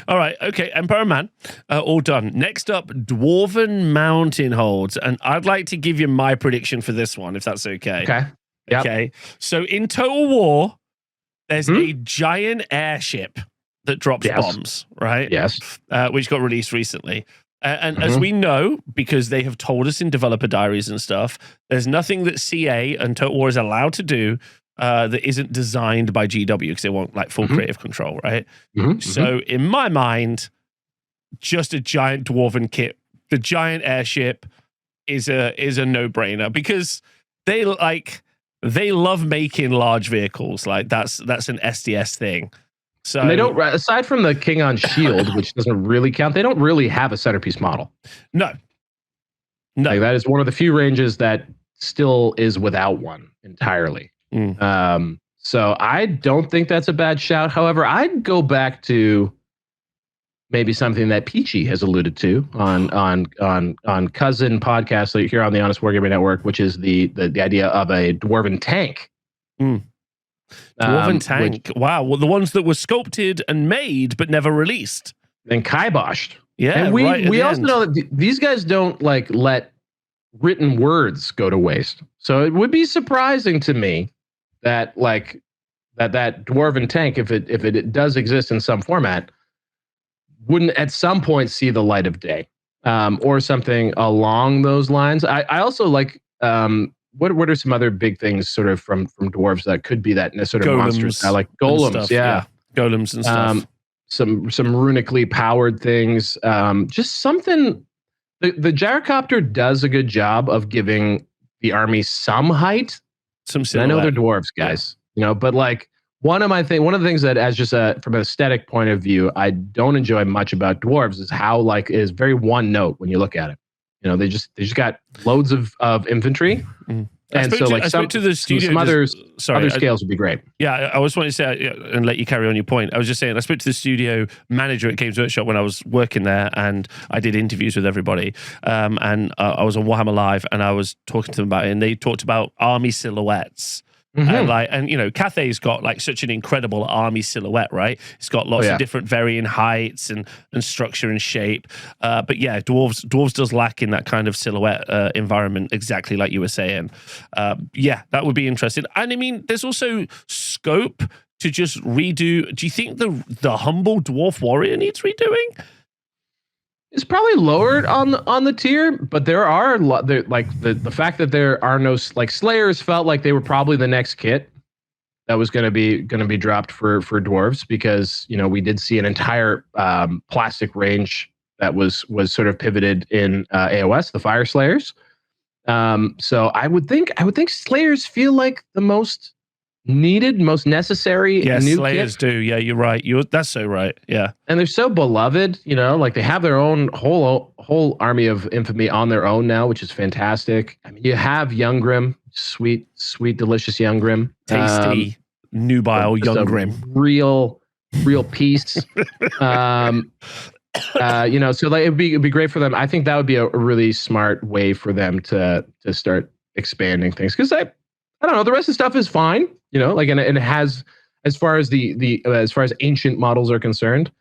[SPEAKER 1] All right. Okay. Emperor Man, all done. Next up, Dwarven Mountain Holds. And I'd like to give you my prediction for this one, if that's okay.
[SPEAKER 2] Okay. Yep.
[SPEAKER 1] Okay. So in Total War, there's a giant airship that drops bombs, right?
[SPEAKER 2] Yes.
[SPEAKER 1] Which got released recently. And as we know, because they have told us in developer diaries and stuff, there's nothing that CA and Total War is allowed to do that isn't designed by GW because they want like full creative control, right? So in my mind, just a giant dwarven kit, the giant airship is a no-brainer because they love making large vehicles. Like that's an SDS thing. So
[SPEAKER 2] and they don't, aside from the King on Shield, which doesn't really count, they don't really have a centerpiece model.
[SPEAKER 1] No.
[SPEAKER 2] Like, that is one of the few ranges that still is without one entirely. So I don't think that's a bad shout. However, I'd go back to maybe something that Peachy has alluded to on cousin podcasts here on the Honest Wargaming Network, which is the idea of a dwarven tank.
[SPEAKER 1] Dwarven tank. Wow. Well, the ones that were sculpted and made but never released
[SPEAKER 2] and kiboshed.
[SPEAKER 1] Yeah.
[SPEAKER 2] And we also know that these guys don't like let written words go to waste. So it would be surprising to me that that dwarven tank, if it does exist in some format, wouldn't at some point see the light of day, or something along those lines. I also like what are some other big things sort of from dwarves that could be that sort of monsters? I like golems,
[SPEAKER 1] stuff, yeah, golems and stuff.
[SPEAKER 2] Some runically powered things. Just something. The gyrocopter does a good job of giving the army some height.
[SPEAKER 1] Some silhouette.
[SPEAKER 2] I know they're dwarves, guys, but like one of the things that, as just from an aesthetic point of view, I don't enjoy much about dwarves is how like is very one note when you look at it. They just got loads of infantry. And so, like, some other scales would be great.
[SPEAKER 1] Yeah, I was wanting to say, and let you carry on your point. I was just saying, I spoke to the studio manager at Games Workshop when I was working there, and I did interviews with everybody. And I was on Warhammer Live, and I was talking to them about it, and they talked about army silhouettes. And Cathay's got like such an incredible army silhouette, right? It's got lots of different varying heights and structure and shape. But yeah, dwarves does lack in that kind of silhouette environment, exactly like you were saying. Yeah, that would be interesting. And I mean, there's also scope to just redo? Do you think the humble dwarf warrior needs redoing?
[SPEAKER 2] It's probably lowered on the tier, but there are like the fact that there are no like Slayers felt like they were probably the next kit that was going to be dropped for dwarves, because we did see an entire plastic range that was sort of pivoted in AOS, the Fire Slayers. So I would think Slayers feel like the most needed, most necessary.
[SPEAKER 1] Yeah,
[SPEAKER 2] new
[SPEAKER 1] Slayers
[SPEAKER 2] kit.
[SPEAKER 1] do. Yeah, you're right. That's so right. Yeah,
[SPEAKER 2] and they're so beloved. Like they have their own whole army of infamy on their own now, which is fantastic. I mean, you have Younggrim, sweet, delicious Younggrim,
[SPEAKER 1] tasty, nubile Younggrim,
[SPEAKER 2] real piece. So like it'd be great for them. I think that would be a really smart way for them to start expanding things, because I don't know, the rest of the stuff is fine, like and it has, as far as as far as ancient models are concerned,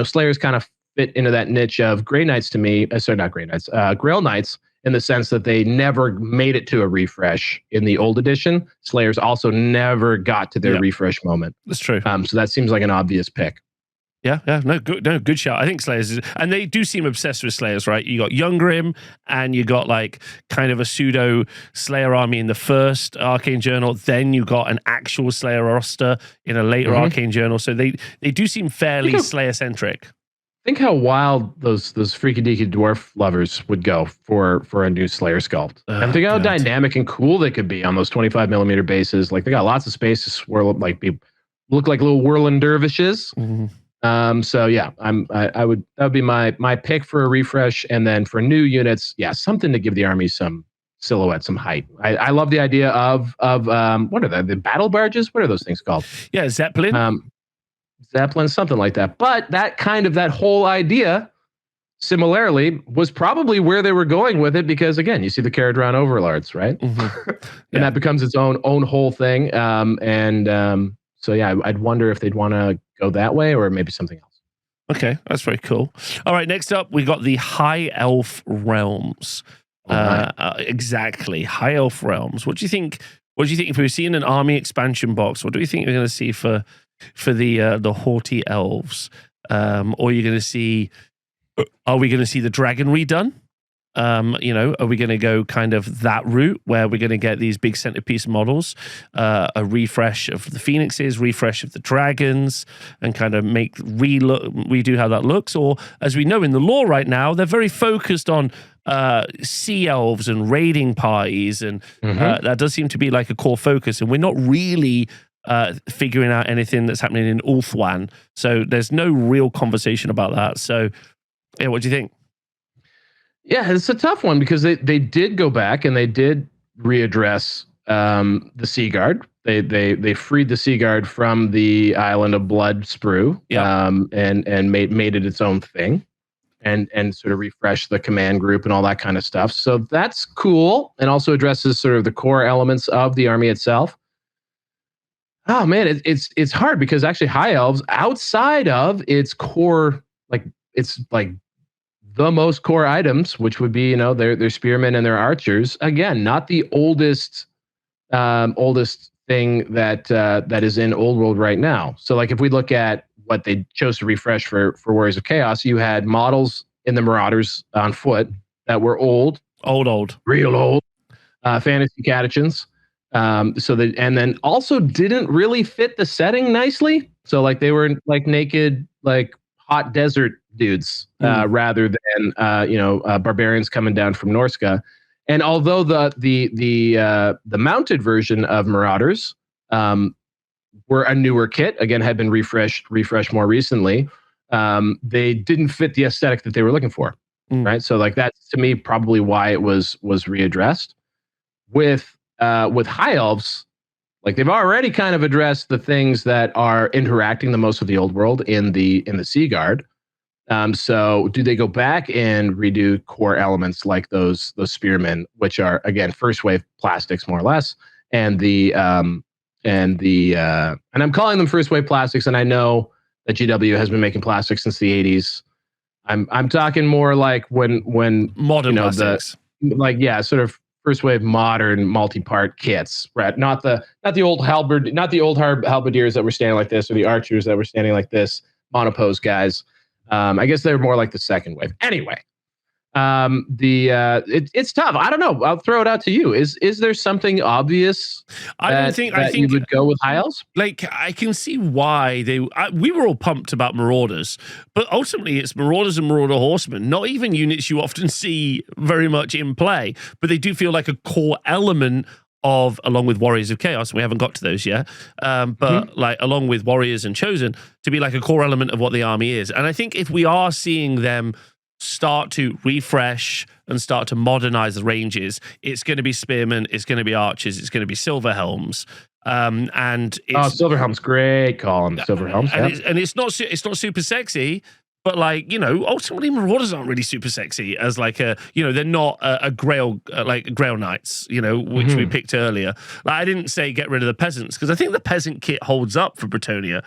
[SPEAKER 2] Slayers kind of fit into that niche of Grey Knights to me. Sorry, not Grey Knights, Grail Knights, in the sense that they never made it to a refresh in the old edition. Slayers also never got to their refresh moment.
[SPEAKER 1] That's true.
[SPEAKER 2] So that seems like an obvious pick.
[SPEAKER 1] Yeah, good shout. I think Slayers and they do seem obsessed with Slayers, right? You got Younggrim, and you got like kind of a pseudo Slayer army in the first Arcane Journal. Then you got an actual Slayer roster in a later Arcane Journal. So they do seem fairly Slayer centric.
[SPEAKER 2] Think how wild those freaky deaky dwarf lovers would go for a new Slayer sculpt. And think how dynamic and cool they could be on those 25mm bases. Like they got lots of space to swirl, like look like little whirling dervishes. So yeah, that would be my pick for a refresh. And then for new units, something to give the army some silhouette, some height. I love the idea of what are the battle barges? What are those things called?
[SPEAKER 1] Yeah, Zeppelin.
[SPEAKER 2] Zeppelin, something like that. But that whole idea, similarly, was probably where they were going with it, because again, you see the Caradron Overlords, right? And that becomes its own whole thing. So yeah, I'd wonder if they'd want to go that way or maybe something else.
[SPEAKER 1] Okay, that's very cool. All right, next up, we got the High Elf Realms. Exactly, High Elf Realms. What do you think? If we're seeing an army expansion box, what do you think we're going to see for the haughty elves? Or you're going to see? Are we going to see the dragon redone? Are we going to go kind of that route where we're going to get these big centerpiece models, a refresh of the phoenixes, refresh of the dragons, and kind of redo how that looks? Or, as we know in the lore right now, they're very focused on sea elves and raiding parties, and that does seem to be like a core focus. And we're not really figuring out anything that's happening in Ulthuan, so there's no real conversation about that. So, yeah, what do you think?
[SPEAKER 2] Yeah, it's a tough one, because they did go back and they did readdress the Sea Guard. They freed the Sea Guard from the island of Blood Sprue, and made it its own thing, and sort of refreshed the command group and all that kind of stuff. So that's cool, and also addresses sort of the core elements of the army itself. Oh man, it's hard, because actually High Elves, outside of its core, it's the most core items, which would be, their spearmen and their archers. Again, not the oldest thing that is in Old World right now. So like if we look at what they chose to refresh for Warriors of Chaos, you had models in the Marauders on foot that were old, real old, fantasy catechins. And then also didn't really fit the setting nicely. So like they were like naked, like hot desert dudes, rather than barbarians coming down from Norsca. And although the mounted version of Marauders were a newer kit, again had been refreshed more recently, they didn't fit the aesthetic that they were looking for, right? So like that's to me probably why it was readdressed. With High Elves, like they've already kind of addressed the things that are interacting the most with the Old World in the Sea Guard. So do they go back and redo core elements like those spearmen, which are again first wave plastics more or less, and I'm calling them first wave plastics, and I know that GW has been making plastics since the 80s. I'm talking more like when
[SPEAKER 1] modern plastics,
[SPEAKER 2] sort of first wave modern multi-part kits, right? Not the old halberdiers that were standing like this, or the archers that were standing like this, monopose guys. I guess they're more like the second wave. Anyway, it's tough. I don't know. I'll throw it out to you. Is there something obvious I think you would go with high elves?
[SPEAKER 1] Like, I can see why we were all pumped about Marauders, but ultimately it's Marauders and Marauder Horsemen, not even units you often see very much in play, but they do feel like a core element of, along with Warriors of Chaos, we haven't got to those yet, but like along with Warriors and Chosen, to be like a core element of what the army is. And I think if we are seeing them start to refresh and start to modernize the ranges, it's going to be spearmen, it's going to be archers, it's going to be silver helms, and
[SPEAKER 2] silver helms, great call on silver helms,
[SPEAKER 1] and it's not super sexy, but like, you know, ultimately Marauders aren't really super sexy as like a, you know, they're not a Grail like Grail Knights, you know, which we picked earlier. Like, I didn't say get rid of the peasants because I think the peasant kit holds up for Bretonnia.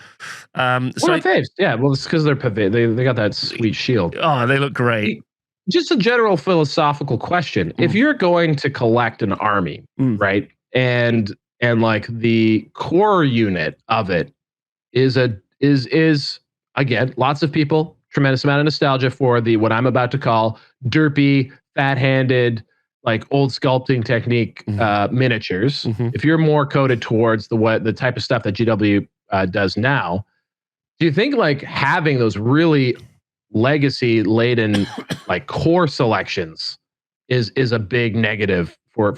[SPEAKER 2] Faves. Yeah, well, it's because they got that sweet shield.
[SPEAKER 1] Oh, they look great.
[SPEAKER 2] Just a general philosophical question: if you're going to collect an army, right, and like the core unit of it is again, lots of people. Tremendous amount of nostalgia for the what I'm about to call derpy, fat-handed, like old sculpting technique miniatures. If you're more coded towards the type of stuff that GW does now, do you think like having those really legacy-laden like core selections is a big negative for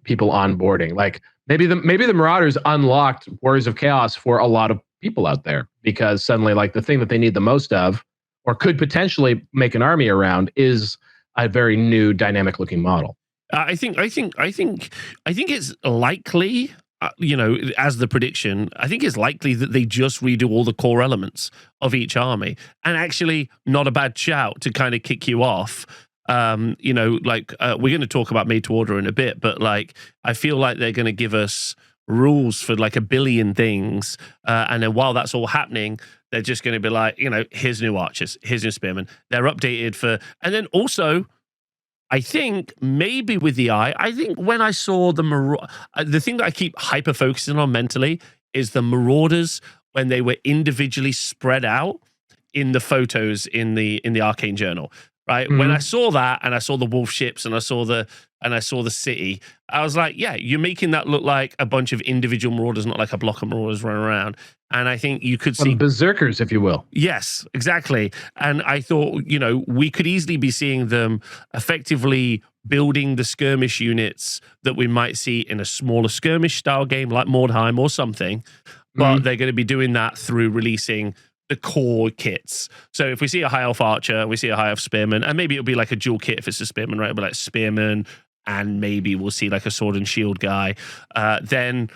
[SPEAKER 2] people onboarding? Like maybe the Marauders unlocked Warriors of Chaos for a lot of people out there because suddenly like the thing that they need the most of, or could potentially make an army around, is a very new, dynamic-looking model.
[SPEAKER 1] I think it's likely, you know, as the prediction, I think it's likely that they just redo all the core elements of each army, and actually not a bad shout to kind of kick you off. You know, like we're going to talk about made to order in a bit, but like I feel like they're going to give us rules for like a billion things, and then while that's all happening, they're just going to be like, you know, here's new archers, here's new spearmen. They're updated for, and then also, I think maybe with the eye, I think when I saw the thing that I keep hyper focusing on mentally is the Marauders when they were individually spread out in the photos in the Arcane Journal. Right. When I saw that, and I saw the wolf ships, and I saw the city, I was like, yeah, you're making that look like a bunch of individual Marauders, not like a block of Marauders running around. And I think you could see
[SPEAKER 2] berserkers, if you will.
[SPEAKER 1] Yes, exactly. And I thought, you know, we could easily be seeing them effectively building the skirmish units that we might see in a smaller skirmish style game like Mordheim or something. But they're going to be doing that through releasing the core kits. So if we see a high elf archer, we see a high elf spearman, and maybe it'll be like a dual kit if it's a spearman, right? But like spearman, and maybe we'll see like a sword and shield guy. Then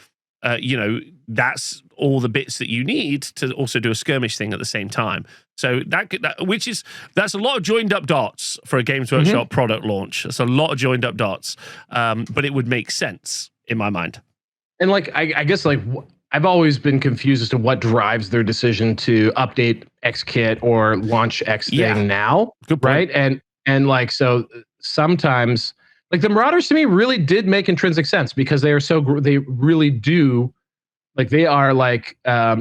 [SPEAKER 1] you know, that's all the bits that you need to also do a skirmish thing at the same time. So that's a lot of joined up dots for a Games Workshop product launch. That's a lot of joined up dots, but it would make sense in my mind.
[SPEAKER 2] And like, I guess like I've always been confused as to what drives their decision to update X kit or launch X thing now, right? And like, so sometimes like the Marauders to me really did make intrinsic sense because they really do, like they are like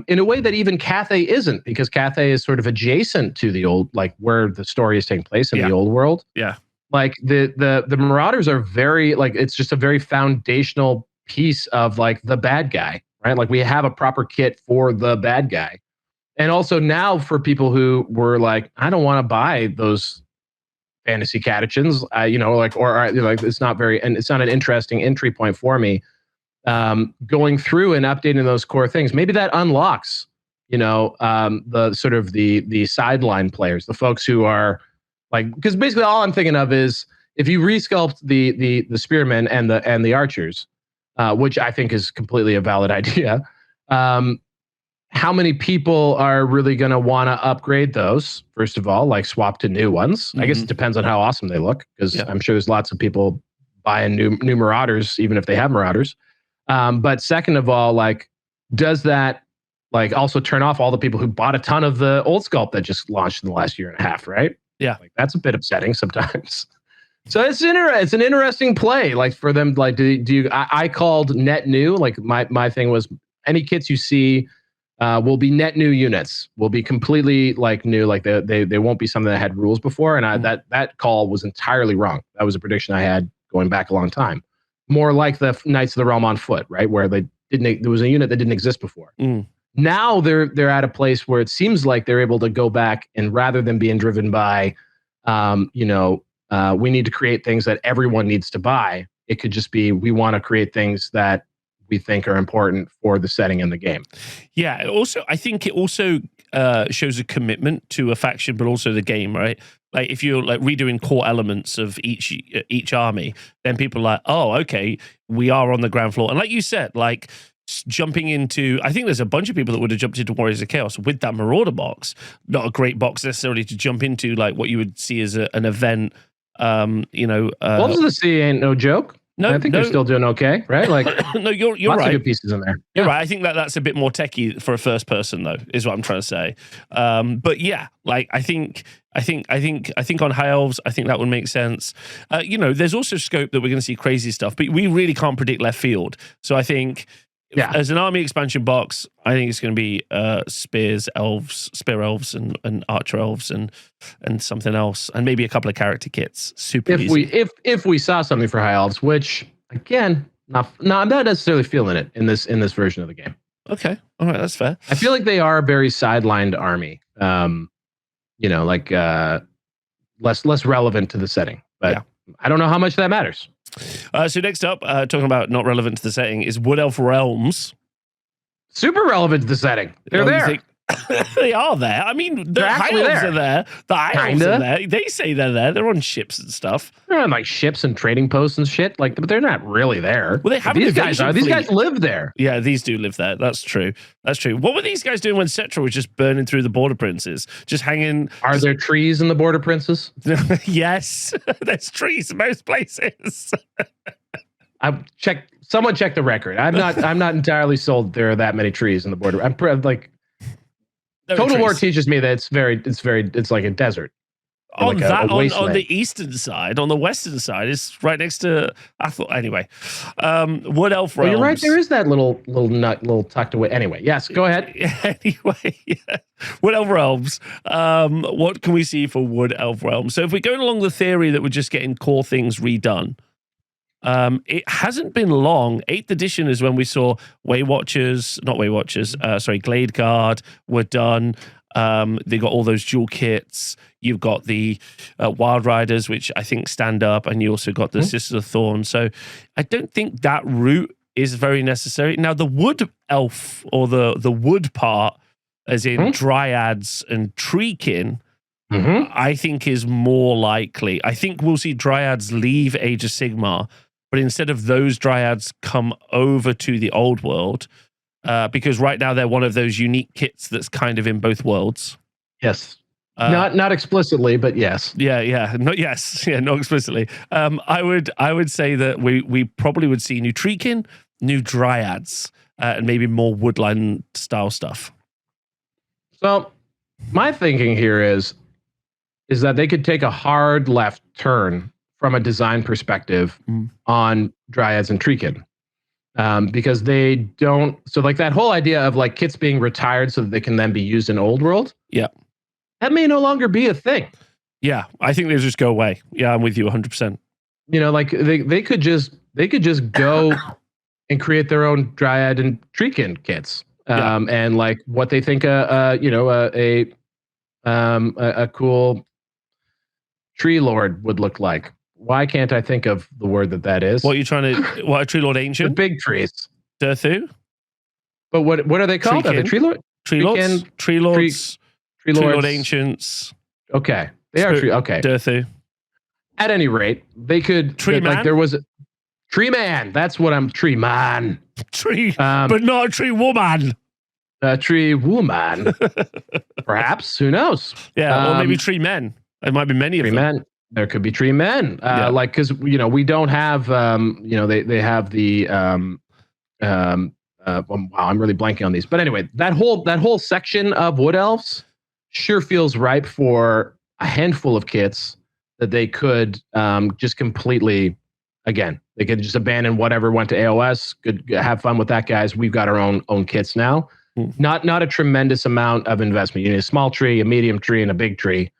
[SPEAKER 2] in a way that even Cathay isn't, because Cathay is sort of adjacent to the old, like where the story is taking place in the old world.
[SPEAKER 1] Yeah.
[SPEAKER 2] Like the Marauders are very, like, it's just a very foundational piece of like the bad guy, right? Like we have a proper kit for the bad guy. And also now for people who were like, I don't want to buy those fantasy catechins, you know, like, or like, it's not an interesting entry point for me. Going through and updating those core things, maybe that unlocks, you know, the sort of the sideline players, the folks who are like, because basically all I'm thinking of is if you resculpt the spearmen and the archers, which I think is completely a valid idea. How many people are really going to want to upgrade those? First of all, like swap to new ones. I guess it depends on how awesome they look, because I'm sure there's lots of people buying new Marauders, even if they have Marauders. But second of all, like, does that like also turn off all the people who bought a ton of the old sculpt that just launched in the last year and a half, right?
[SPEAKER 1] Yeah.
[SPEAKER 2] Like that's a bit upsetting sometimes. So it's an interesting play, like for them. Like, do you? I called net new. Like my thing was any kits you see will be net new units. Will be completely like new. Like they won't be something that had rules before. And that call was entirely wrong. That was a prediction I had going back a long time. More like the Knights of the Realm on foot, right? Where there was a unit that didn't exist before. Now they're at a place where it seems like they're able to go back and rather than being driven by, we need to create things that everyone needs to buy. It could just be we want to create things that we think are important for the setting in the game.
[SPEAKER 1] Yeah. Also, I think it also shows a commitment to a faction, but also the game, right? Like if you're like redoing core elements of each army, then people are like, oh, okay, we are on the ground floor. And like you said, like jumping into, I think there's a bunch of people that would have jumped into Warriors of Chaos with that Marauder box. Not a great box necessarily to jump into, like what you would see as an event.
[SPEAKER 2] Wolves of the Sea ain't no joke. No, I think they're still doing okay, right? Like,
[SPEAKER 1] no, you're
[SPEAKER 2] lots
[SPEAKER 1] right.
[SPEAKER 2] Of good pieces in there.
[SPEAKER 1] You're right. I think that's a bit more techie for a first person, though, is what I'm trying to say. But yeah, like I think on High Elves, I think that would make sense. There's also scope that we're going to see crazy stuff, but we really can't predict left field. So I think. Yeah. As an army expansion box, I think it's going to be spear elves, and archer elves, and something else, and maybe a couple of character kits. Super easy.
[SPEAKER 2] If we saw something for high elves, which again, I'm not necessarily feeling it in this version of the game.
[SPEAKER 1] Okay, all right, that's fair.
[SPEAKER 2] I feel like they are a very sidelined army. Less relevant to the setting, but yeah. I don't know how much that matters.
[SPEAKER 1] So next up, talking about not relevant to the setting, is Wood Elf Realms.
[SPEAKER 2] Super relevant to the setting. They're there.
[SPEAKER 1] They are there. I mean, the High Elves are there. The High Elves are there. They say they're there. They're on ships and stuff.
[SPEAKER 2] They're on like ships and trading posts and shit. Like, but they're not really there.
[SPEAKER 1] Well, they have
[SPEAKER 2] these guys are. These guys live there.
[SPEAKER 1] Yeah, these do live there. That's true. What were these guys doing when Cetra was just burning through the Border Princes? Just hanging.
[SPEAKER 2] Are there trees in the Border Princes?
[SPEAKER 1] Yes, there's trees in most places.
[SPEAKER 2] Someone check the record. I'm not entirely sold there are that many trees in the Border. I'm like. Total War teaches me that it's like a desert.
[SPEAKER 1] On the eastern side, on the western side, it's right next to. I thought anyway. Wood Elf Realms.
[SPEAKER 2] You're right. There is that little tucked away. Anyway, yes. Go ahead.
[SPEAKER 1] Anyway, yeah. Wood Elf Realms. What can we see for Wood Elf Realms? So if we're going along the theory that we're just getting core things redone. It hasn't been long. 8th edition is when we saw Glade Guard were done. They got all those dual kits. You've got the Wild Riders, which I think stand up, and you also got the Sisters of Thorn. So I don't think that route is very necessary. Now, the Wood Elf, or the wood part, as in Dryads and Treekin, I think is more likely. I think we'll see Dryads leave Age of Sigmar, but instead of those Dryads come over to the Old World, because right now they're one of those unique kits that's kind of in both worlds.
[SPEAKER 2] Yes. Not explicitly, but yes.
[SPEAKER 1] Yeah. Not explicitly. I would say that we probably would see new Treekin, new Dryads, and maybe more woodland style stuff.
[SPEAKER 2] So my thinking here is that they could take a hard left turn from a design perspective on Dryads and Treekin. Because they don't, so like that whole idea of like kits being retired so that they can then be used in Old World.
[SPEAKER 1] Yeah.
[SPEAKER 2] That may no longer be a thing.
[SPEAKER 1] Yeah. I think they just go away. Yeah. I'm with you 100%.
[SPEAKER 2] Like they could just go and create their own Dryad and Treekin kits. And like what they think a cool Tree Lord would look like. Why can't I think of the word that is?
[SPEAKER 1] What are you trying to? What, a Tree Lord Ancient?
[SPEAKER 2] The big trees.
[SPEAKER 1] Durthu?
[SPEAKER 2] But what are they called? Are they Tree Lord?
[SPEAKER 1] Tree Lords? Tree Lord Ancients.
[SPEAKER 2] Okay. They are Tree. Okay.
[SPEAKER 1] Durthu.
[SPEAKER 2] At any rate, they could.
[SPEAKER 1] Tree Man?
[SPEAKER 2] Like there was a Tree Man. That's what I'm. Tree Man.
[SPEAKER 1] Tree. But not a Tree Woman.
[SPEAKER 2] Tree Woman. Perhaps. Who knows?
[SPEAKER 1] Yeah. Or maybe Tree Men. There might be many of them.
[SPEAKER 2] Tree Men. There could be Tree Men, like because we don't have they have the wow, I'm really blanking on these, but anyway, that whole section of Wood Elves sure feels ripe for a handful of kits that they could just completely, again, they could just abandon whatever went to AOS. Could have fun with that, guys. We've got our own kits now. Not a tremendous amount of investment. You need a small tree, a medium tree, and a big tree,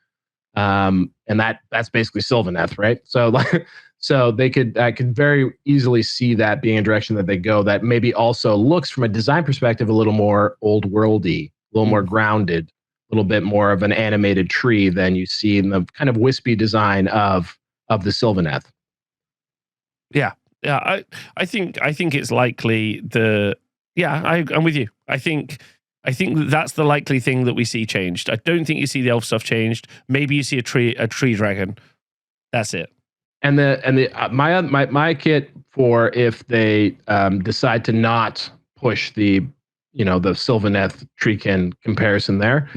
[SPEAKER 2] and that's basically Sylvaneth, right? So I could very easily see that being a direction that they go. That maybe also looks from a design perspective a little more old worldy, a little more grounded, a little bit more of an animated tree than you see in the kind of wispy design of the Sylvaneth.
[SPEAKER 1] Yeah. I think it's likely I'm with you. I think that's the likely thing that we see changed. I don't think you see the elf stuff changed. Maybe you see a tree dragon. That's it.
[SPEAKER 2] And my kit for if they decide to not push the Sylvaneth Treekin comparison there,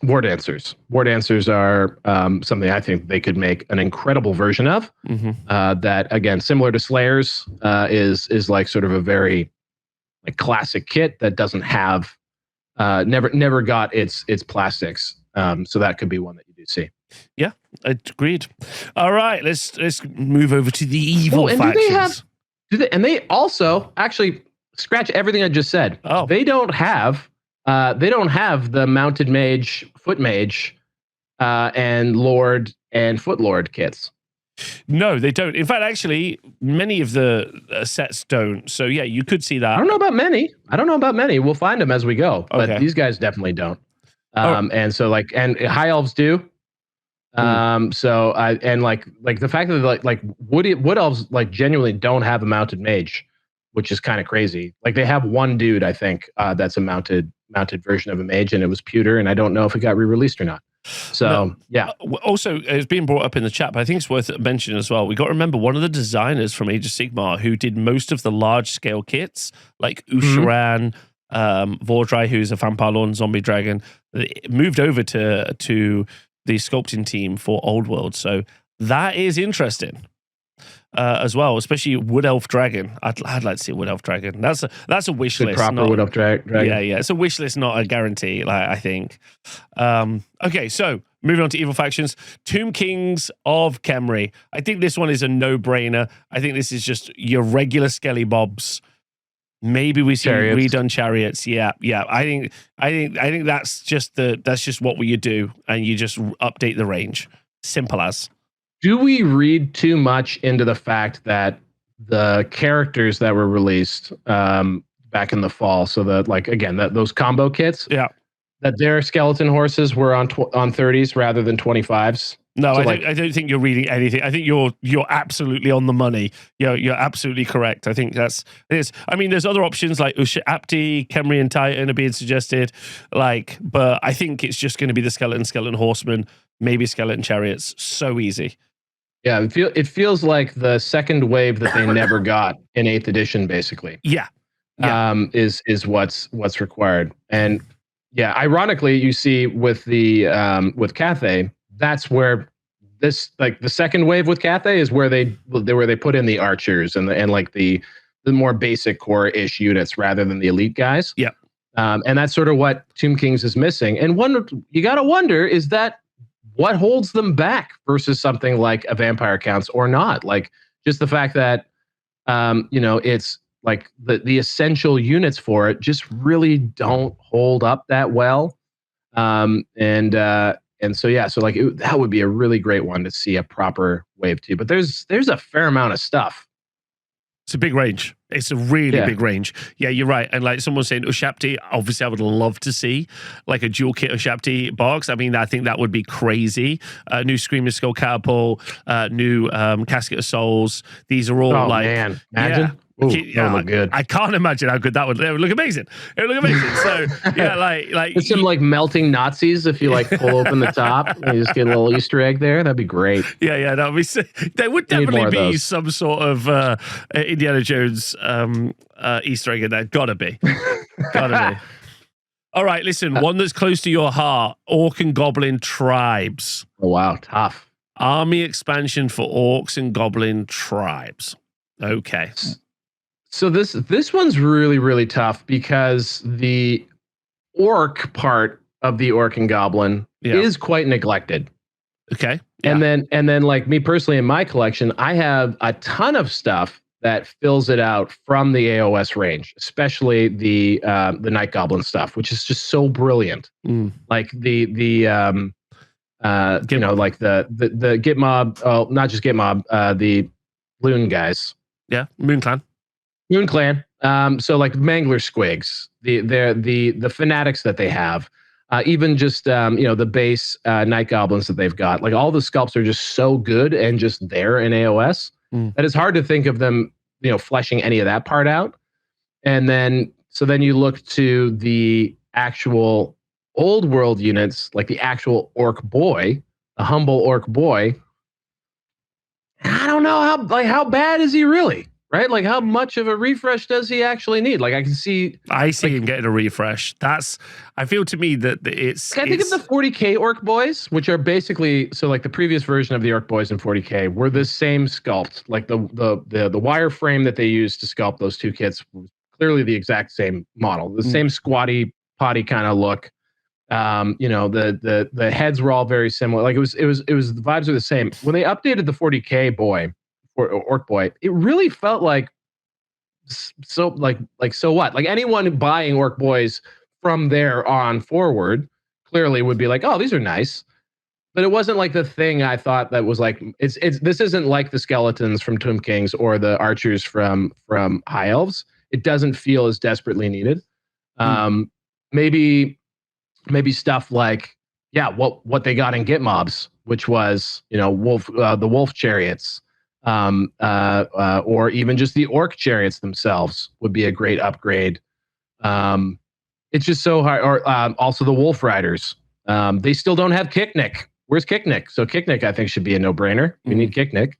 [SPEAKER 2] War Dancers. War Dancers are something I think they could make an incredible version of. That, again, similar to Slayers, is like sort of a very like classic kit that doesn't have never got its plastics. So that could be one that you do see.
[SPEAKER 1] Yeah, agreed. All right, let's move over to the evil factions.
[SPEAKER 2] And they also actually scratch everything I just said.
[SPEAKER 1] Oh,
[SPEAKER 2] they don't have the mounted mage, foot mage, and lord and foot lord kits.
[SPEAKER 1] No, they don't. In fact, actually, many of the sets don't. So yeah, you could see that.
[SPEAKER 2] I don't know about many. We'll find them as we go. But these guys definitely don't. And so and high elves do. So the fact that like wood elves like genuinely don't have a mounted mage, which is kind of crazy. Like they have one dude, I think, that's a mounted version of a mage, and it was pewter, and I don't know if it got re-released or not. So yeah.
[SPEAKER 1] Also, it's being brought up in the chat, but I think it's worth mentioning as well. We got to remember one of the designers from Age of Sigmar who did most of the large scale kits, like Usharan, Vordry, who's a Vampire Lord and Zombie Dragon, moved over to the sculpting team for Old World. So that is interesting as well, especially Wood Elf Dragon. I'd like to see a Wood Elf Dragon. That's a wish list.
[SPEAKER 2] Proper Wood Elf Dragon.
[SPEAKER 1] Yeah. It's a wish list, not a guarantee, I think. Okay, so moving on to evil factions. Tomb Kings of Khemri. I think this one is a no-brainer. I think this is just your regular Skelly Bobs. Maybe we see redone chariots. Yeah. I think that's just what you do, and you just update the range. Simple as.
[SPEAKER 2] Do we read too much into the fact that the characters that were released back in the fall, so that those combo kits, that their skeleton horses were on 30s rather than 25s?
[SPEAKER 1] No, so I don't think you're reading anything. I think you're absolutely on the money. You're absolutely correct. I think it is. I mean, there's other options like Apti, Khemri, and Titan are being suggested. But I think it's just going to be the skeleton horsemen, maybe skeleton chariots. So easy.
[SPEAKER 2] Yeah, it feels like the second wave that they never got in 8th edition, basically.
[SPEAKER 1] Yeah.
[SPEAKER 2] Is what's required. And yeah, ironically, you see with Cathay, that's where this the second wave with Cathay is where they put in the archers and the more basic core-ish units rather than the elite guys.
[SPEAKER 1] Yeah.
[SPEAKER 2] And that's sort of what Tomb Kings is missing. And you got to wonder, is that what holds them back versus something like a Vampire Counts or not? Like just the fact that it's like the essential units for it just really don't hold up that well. And so that would be a really great one to see a proper wave 2. But there's a fair amount of stuff.
[SPEAKER 1] It's a big range. It's a really big range. Yeah, you're right. And like someone was saying, Ushapti, obviously I would love to see like a dual kit Ushapti box. I mean, I think that would be crazy. New Screaming Skull Catapult, new Casket of Souls. These are all
[SPEAKER 2] man. Imagine.
[SPEAKER 1] Yeah.
[SPEAKER 2] Ooh, that would look good.
[SPEAKER 1] I can't imagine how good that would. It would look amazing. It would look amazing. So yeah, like
[SPEAKER 2] it's some melting Nazis. If you pull open the top, and you just get a little Easter egg there. That'd be great.
[SPEAKER 1] Yeah, that would be. There would definitely be some sort of Indiana Jones Easter egg in there. Gotta be. All right, listen. One that's close to your heart: Orc and Goblin tribes.
[SPEAKER 2] Oh wow, tough.
[SPEAKER 1] Army expansion for Orcs and Goblin tribes. Okay.
[SPEAKER 2] So this one's really, really tough because the orc part of the Orc and Goblin is quite neglected.
[SPEAKER 1] Okay.
[SPEAKER 2] Yeah. And then like me personally in my collection, I have a ton of stuff that fills it out from the AOS range, especially the Night Goblin stuff, which is just so brilliant. Like the like the Git Mob, not just Git Mob, the Loon guys.
[SPEAKER 1] Yeah, Moon Clan.
[SPEAKER 2] So like Mangler Squigs, the fanatics that they have, even just the base Night Goblins that they've got. Like all the sculpts are just so good and just there in AOS that it's hard to think of them, fleshing any of that part out. And then you look to the actual old world units, like the actual orc boy, the humble orc boy. I don't know how bad is he really, right? Like how much of a refresh does he actually need? Like I see
[SPEAKER 1] him getting a refresh. I feel to me that it's.
[SPEAKER 2] I think of the 40K orc boys, which are basically like the previous version of the orc boys in 40K were the same sculpt, like the wireframe that they used to sculpt those two kits was clearly the exact same model, the same squatty potty kind of look. The heads were all very similar. Like it was the vibes are the same. When they updated the 40K boy or orc boy, it really felt like so what? Like anyone buying orc boys from there on forward clearly would be like, oh, these are nice. But it wasn't like the thing I thought that was like this isn't like the skeletons from Tomb Kings or the archers from High Elves. It doesn't feel as desperately needed. Maybe stuff like what they got in Git Mobs, which was the wolf chariots, or even just the orc chariots themselves would be a great upgrade. It's just so hard. Or also the wolf riders. They still don't have Kicknick. Where's Kicknick? So Kicknick I think should be a no-brainer. We need Kicknick.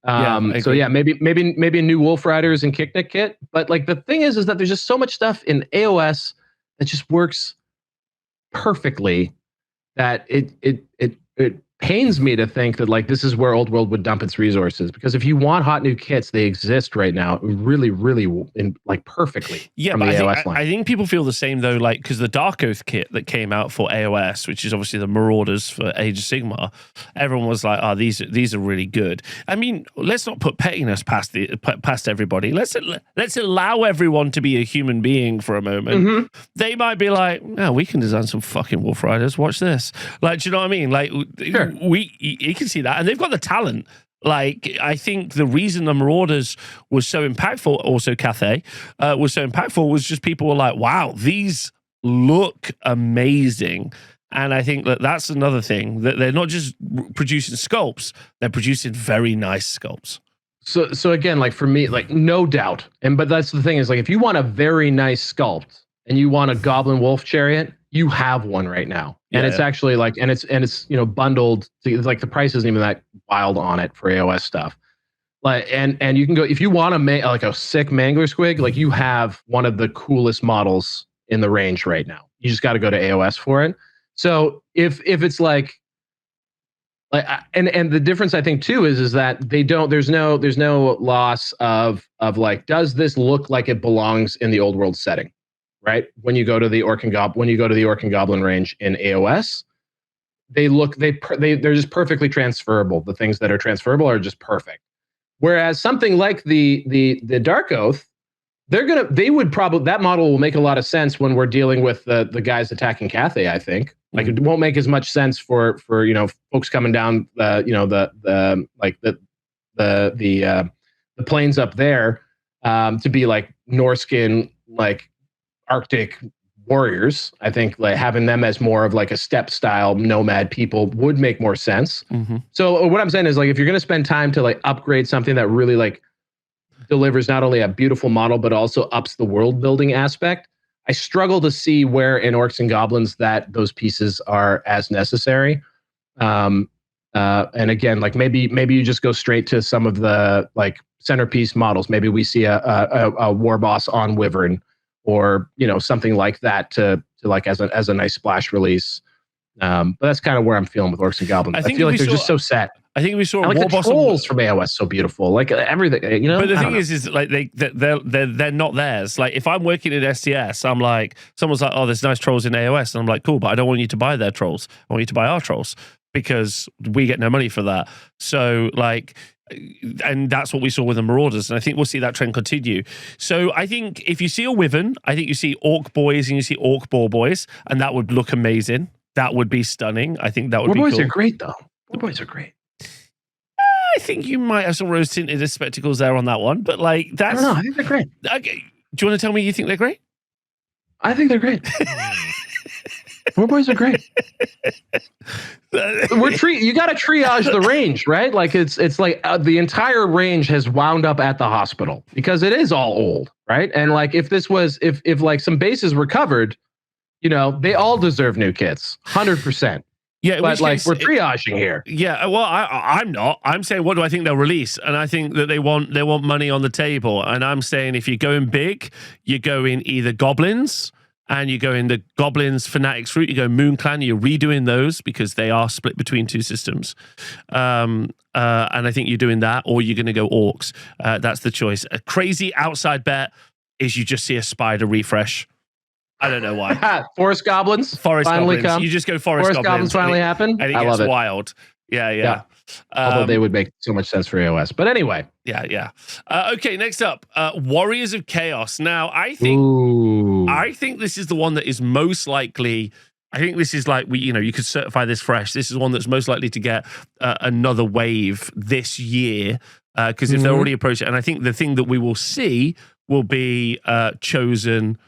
[SPEAKER 2] Maybe a new wolf riders and Kicknick kit. But like the thing is that there's just so much stuff in AOS that just works perfectly that it pains me to think that like this is where Old World would dump its resources, because if you want hot new kits, they exist right now really perfectly.
[SPEAKER 1] Yeah, but I think people feel the same though, like because the Dark Oath kit that came out for AOS, which is obviously the Marauders for Age of Sigmar, everyone was like, oh, these are really good. I mean, let's not put pettiness past everybody. Let's allow everyone to be a human being for a moment. They might be like, oh, we can design some fucking Wolf Riders. Watch this. Like, do you know what I mean? Like, sure. You can see that, and they've got the talent. Like, I think the reason the Marauders was so impactful, also Cathay, was so impactful was just people were like, wow, these look amazing. And I think that's another thing, that they're not just producing sculpts, they're producing very nice sculpts.
[SPEAKER 2] So again, like for me, like no doubt. But that's the thing is like, if you want a very nice sculpt and you want a Goblin Wolf Chariot, you have one right now. And it's actually like, and it's bundled to, like the price isn't even that wild on it for AOS stuff. Like, and you can go, if you want to make like a sick Mangler Squig, like you have one of the coolest models in the range right now. You just got to go to AOS for it. So if it's like, and the difference I think too is that there's no loss of like, does this look like it belongs in the Old World setting? Right, when you go to the Orc and Goblin range in AOS, they're just perfectly transferable. The things that are transferable are just perfect. Whereas something like the Dark Oath, that model will make a lot of sense when we're dealing with the guys attacking Cathay. I think like it won't make as much sense for folks coming down the plains up there to be like Norskin like Arctic warriors. I think like having them as more of like a steppe style nomad people would make more sense. So what I'm saying is like, if you're going to spend time to like upgrade something that really like delivers not only a beautiful model, but also ups the world building aspect, I struggle to see where in Orcs and Goblins that those pieces are as necessary. And again, like maybe you just go straight to some of the like centerpiece models. Maybe we see a war boss on Wyvern, or something like that to like as a nice splash release. But that's kind of where I'm feeling with Orcs and Goblins. I feel like they're just so set.
[SPEAKER 1] I think we saw
[SPEAKER 2] like the trolls from AOS so beautiful, like everything.
[SPEAKER 1] But the thing is like they're not theirs. Like if I'm working in STS, I'm like, someone's like, oh, there's nice trolls in AOS, and I'm like, cool, but I don't want you to buy their trolls. I want you to buy our trolls. because we get no money for that. So like, and that's what we saw with the Marauders, and I think we'll see that trend continue. So I think if you see a Wyvern, I think you see Orc boys and you see Orc boar boys, and that would look amazing. That would be stunning. I think that would be cool.
[SPEAKER 2] Boar boys are great, though. Boar boys are great.
[SPEAKER 1] I think you might have some rose-tinted spectacles there on that one, but like that's.
[SPEAKER 2] I don't know. I think they're great.
[SPEAKER 1] Okay. Do you want to tell me you think they're great?
[SPEAKER 2] I think they're great. Boar boys are great. You got to triage the range, right? Like it's like the entire range has wound up at the hospital because it is all old, right? And like if like some bases were covered, they all deserve new kits, 100%.
[SPEAKER 1] Yeah,
[SPEAKER 2] but like we're triaging here.
[SPEAKER 1] Yeah, well, I'm not. I'm saying, what do I think they'll release? And I think that they want money on the table. And I'm saying, if you're going big, you go in either goblins, and you go in the goblins fanatics route. You go Moon Clan. You're redoing those because they are split between two systems. And I think you're doing that, or you're going to go orcs. That's the choice. A crazy outside bet is you just see a spider refresh. I don't know why.
[SPEAKER 2] Forest goblins finally
[SPEAKER 1] goblins.
[SPEAKER 2] come.
[SPEAKER 1] You just go forest goblins
[SPEAKER 2] finally happen.
[SPEAKER 1] And it gets wild. Yeah.
[SPEAKER 2] Although they would make so much sense for AOS. But anyway.
[SPEAKER 1] Yeah. Okay, next up, Warriors of Chaos. Now, I think this is the one that is most likely. I think this is like you could certify this fresh. This is one that's most likely to get another wave this year because if they're already approaching, and I think the thing that we will see will be Chosen.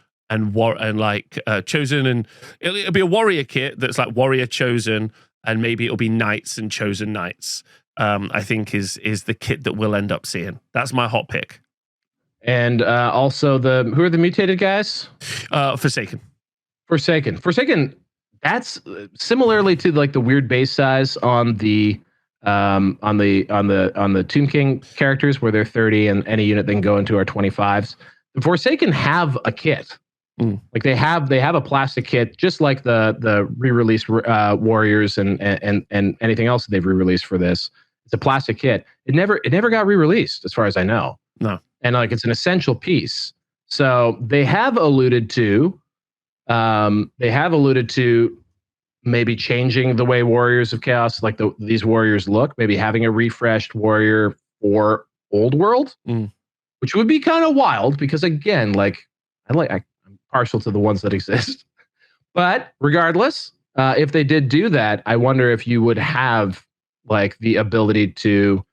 [SPEAKER 1] Chosen, and it'll be a warrior kit that's like warrior chosen, and maybe it'll be knights and chosen knights. I think is the kit that we'll end up seeing. That's my hot pick.
[SPEAKER 2] And also who are the mutated guys?
[SPEAKER 1] Forsaken.
[SPEAKER 2] That's similarly to like the weird base size on the Tomb King characters where they're 30 and any unit then go into our 25s. The Forsaken have a kit. Like they have a plastic kit, just like the re-released Warriors and anything else that they've re-released for this. It's a plastic kit. It never got re-released, as far as I know.
[SPEAKER 1] No,
[SPEAKER 2] and like it's an essential piece. So they have alluded to maybe changing the way Warriors of Chaos, like these warriors look. Maybe having a refreshed warrior for Old World, which would be kind of wild because again, like I'm partial to the ones that exist. But regardless, if they did do that, I wonder if you would have like the ability to,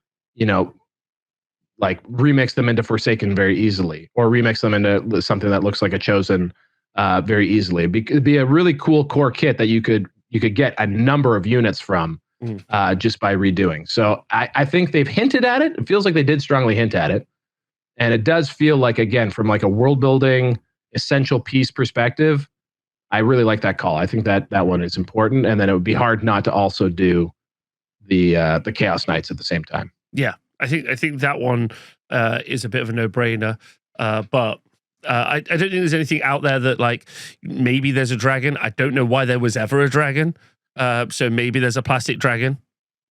[SPEAKER 2] like remix them into Forsaken very easily, or remix them into something that looks like a Chosen very easily. It'd be a really cool core kit that you could get a number of units from just by redoing. So I think they've hinted at it. It feels like they did strongly hint at it. And it does feel like, again, from like a world building essential piece perspective, I really like that call. I think that one is important, and then it would be hard not to also do the Chaos Knights at the same time.
[SPEAKER 1] Yeah, I think that one is a bit of a no-brainer, but I don't think there's anything out there that like maybe there's a dragon. I don't know why there was ever a dragon, so maybe there's a plastic dragon.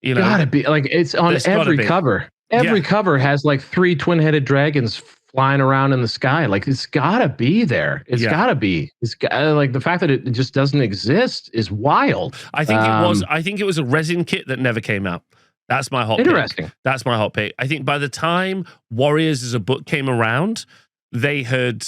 [SPEAKER 2] Gotta be like it's on every cover. Every cover has like 3 twin-headed dragons flying around in the sky. Like it's gotta be there. It's gotta be. Like the fact that it just doesn't exist is wild.
[SPEAKER 1] I think it was a resin kit that never came out. That's my hot pick. That's my hot pick. I think by the time Warriors as a book came around, they had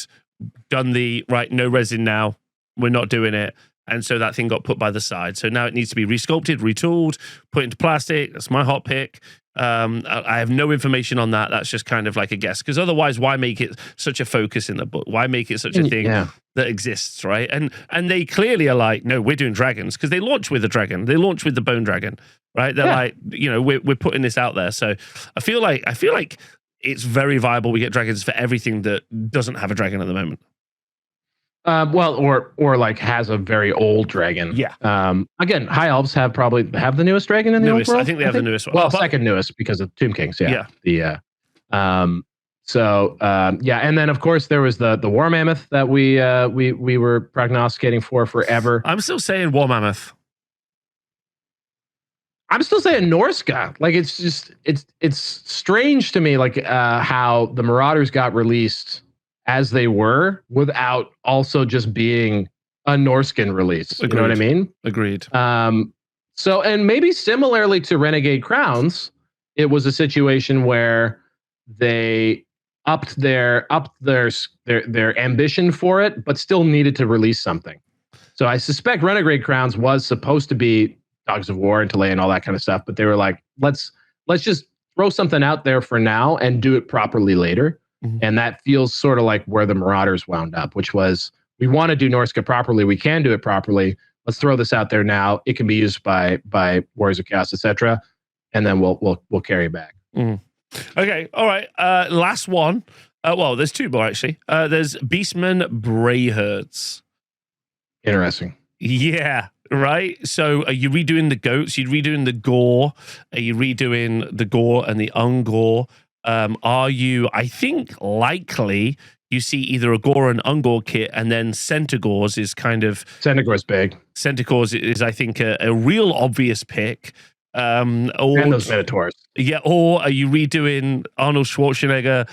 [SPEAKER 1] done no resin now. We're not doing it. And so that thing got put by the side. So now it needs to be resculpted, retooled, put into plastic. That's my hot pick. I have no information on that. That's just kind of like a guess. Because otherwise, why make it such a focus in the book? Why make it such a thing that exists, right? And they clearly are like, no, we're doing dragons. Because they launch with a dragon. They launch with the bone dragon, right? They're like, we're putting this out there. So I feel like it's very viable. We get dragons for everything that doesn't have a dragon at the moment.
[SPEAKER 2] Or like has a very old dragon.
[SPEAKER 1] Yeah.
[SPEAKER 2] Again, High Elves have the newest dragon in the Old World.
[SPEAKER 1] I think they have the newest one.
[SPEAKER 2] Well, second newest because of Tomb Kings. Yeah. And then of course there was the War Mammoth that we were prognosticating for forever.
[SPEAKER 1] I'm still saying War Mammoth.
[SPEAKER 2] I'm still saying Norska. Like it's strange to me, like how the Marauders got released as they were without also just being a Norskin release.
[SPEAKER 1] Agreed.
[SPEAKER 2] You know what I mean?
[SPEAKER 1] Agreed.
[SPEAKER 2] So, and maybe similarly to Renegade Crowns, it was a situation where they upped their ambition for it, but still needed to release something. So I suspect Renegade Crowns was supposed to be Dogs of War and Talay and all that kind of stuff, but they were like, let's just throw something out there for now and do it properly later. Mm-hmm. And that feels sort of like where the Marauders wound up, which was, we want to do Norsca properly, we can do it properly. Let's throw this out there now. It can be used by Warriors of Chaos, etc. And then we'll carry it back.
[SPEAKER 1] Mm. Okay, all right. Last one. Well, there's two more actually. There's Beastmen Brayherds.
[SPEAKER 2] Interesting.
[SPEAKER 1] Yeah, right. So are you redoing the goats? Are you redoing the gore? Are you redoing the gore and the ungore? Are you, I think, likely you see either a gore and ungore kit, and then Centaurs is kind of...
[SPEAKER 2] Centaur's big.
[SPEAKER 1] Centaurs is, I think, a real obvious pick.
[SPEAKER 2] Or, and those Minotaurs.
[SPEAKER 1] Yeah, or are you redoing Arnold Schwarzenegger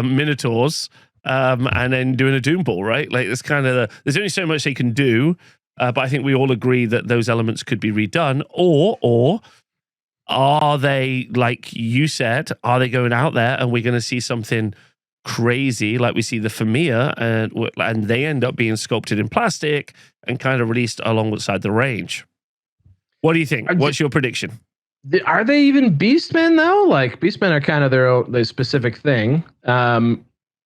[SPEAKER 1] Minotaurs and then doing a Doom Ball, right? Like, it's kind of... there's only so much they can do, but I think we all agree that those elements could be redone. Or are they, like you said, are they going out there and we're going to see something crazy like we see the Famia, and they end up being sculpted in plastic and kind of released alongside the range? What do you think? What's your prediction?
[SPEAKER 2] Are they even Beastmen though? Like, Beastmen are kind of their specific thing.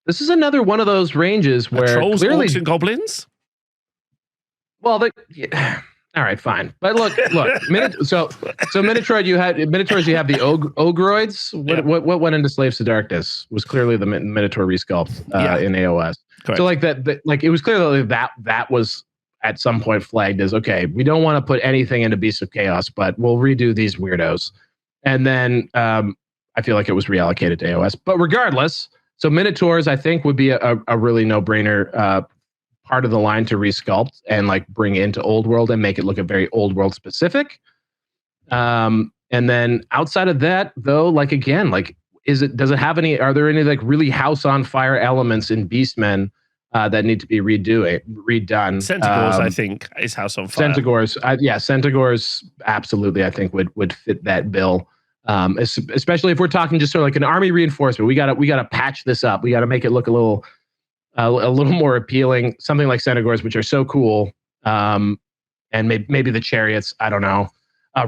[SPEAKER 2] This is another one of those ranges where
[SPEAKER 1] trolls, orcs, and goblins.
[SPEAKER 2] Well, all right, fine. But look. So Minotaurs, you have the Ogroids. What went into Slaves to Darkness was clearly the Minotaur resculpt in AOS. Correct. So like that, like it was clearly that was at some point flagged as, okay, we don't want to put anything into Beasts of Chaos, but we'll redo these weirdos. And then I feel like it was reallocated to AOS. But regardless, so Minotaurs I think would be a really no-brainer part of the line to resculpt and like bring into Old World and make it look a very Old World specific. And then outside of that, though, like again, like are there any like really House on Fire elements in Beastmen that need to be redone?
[SPEAKER 1] Centaurs, I think, is House on Fire.
[SPEAKER 2] Centaurs absolutely, I think would fit that bill. Especially if we're talking just sort of like an army reinforcement. We gotta patch this up. We gotta make it look a little more appealing. Something like Centaurs, which are so cool, and maybe the chariots. I don't know.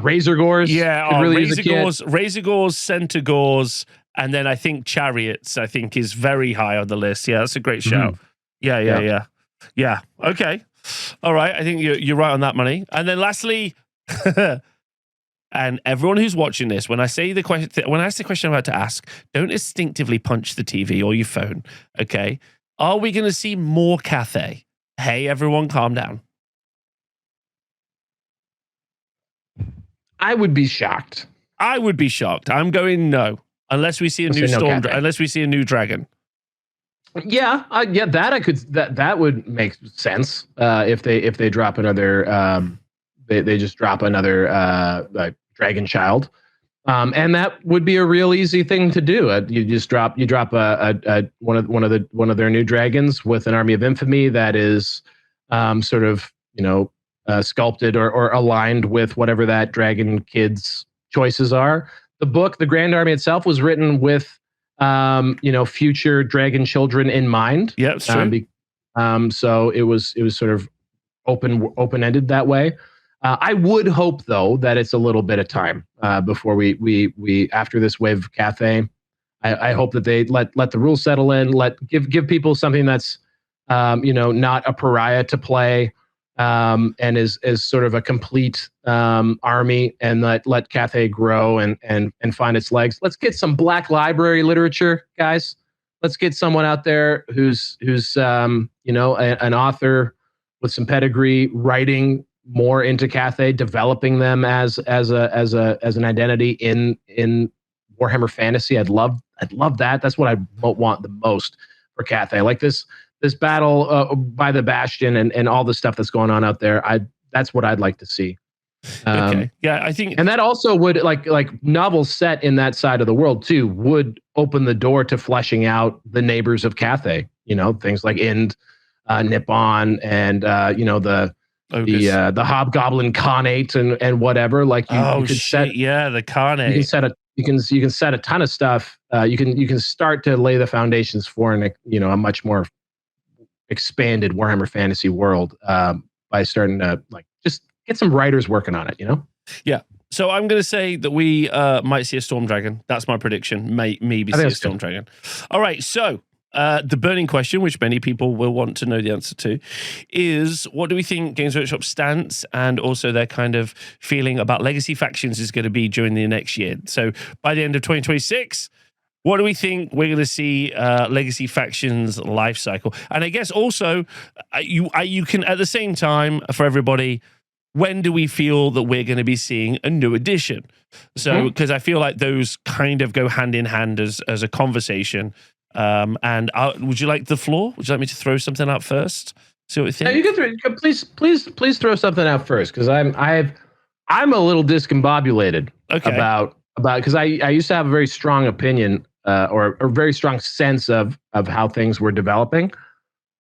[SPEAKER 2] Razor Gores.
[SPEAKER 1] Yeah, Razor Gores, Centaurs, and then I think chariots. I think is very high on the list. Yeah, that's a great shout. Mm-hmm. Yeah. Okay, all right. I think you're right on that money. And then lastly, and everyone who's watching this, when I say the question, when I ask the question I'm about to ask, don't instinctively punch the TV or your phone. Okay. Are we going to see more Cathay? Hey, everyone, calm down.
[SPEAKER 2] I would be shocked.
[SPEAKER 1] I'm going no, unless we see a new storm, unless we see a new dragon.
[SPEAKER 2] Yeah, that would make sense if they drop another. They just drop another like dragon child. And that would be a real easy thing to do. You drop one of their new dragons with an army of infamy that is sort of sculpted or aligned with whatever that dragon kid's choices are. The book, the Grand Army itself, was written with future dragon children in mind.
[SPEAKER 1] Yeah, it's true.
[SPEAKER 2] So it was sort of open-ended that way. I would hope, though, that it's a little bit of time before we after this wave of Cathay. I hope that they let the rules settle in, give people something that's not a pariah to play, and is sort of a complete army, and let Cathay grow and find its legs. Let's get some Black Library literature, guys. Let's get someone out there who's an author with some pedigree, writing more into Cathay, developing them as an identity in Warhammer Fantasy. I'd love that. That's what I want the most for Cathay. Like this battle by the Bastion and all the stuff that's going on out there. That's what I'd like to see.
[SPEAKER 1] Okay. Yeah, I think,
[SPEAKER 2] and that also would like novels set in that side of the world too would open the door to fleshing out the neighbors of Cathay. Things like Ind, Nippon, and the Hobgoblin Khanate and whatever. Like you could set
[SPEAKER 1] the Khanate.
[SPEAKER 2] You can set a ton of stuff. You can start to lay the foundations for a much more expanded Warhammer Fantasy world by starting to just get some writers working on it.
[SPEAKER 1] Yeah. So I'm going to say that we might see a Storm Dragon. That's my prediction. Maybe see a Storm Dragon. All right. So the burning question, which many people will want to know the answer to, is what do we think Games Workshop's stance and also their kind of feeling about legacy factions is going to be during the next year? So by the end of 2026, what do we think we're going to see legacy factions life cycle? And I guess also you can at the same time for everybody, when do we feel that we're going to be seeing a new edition? So because I feel like those kind of go hand in hand as a conversation. And would you like the floor? Would you like me to throw something out first? See what you think?
[SPEAKER 2] No, you can please throw something out first, because I'm a little discombobulated about because I used to have a very strong opinion or a very strong sense of how things were developing,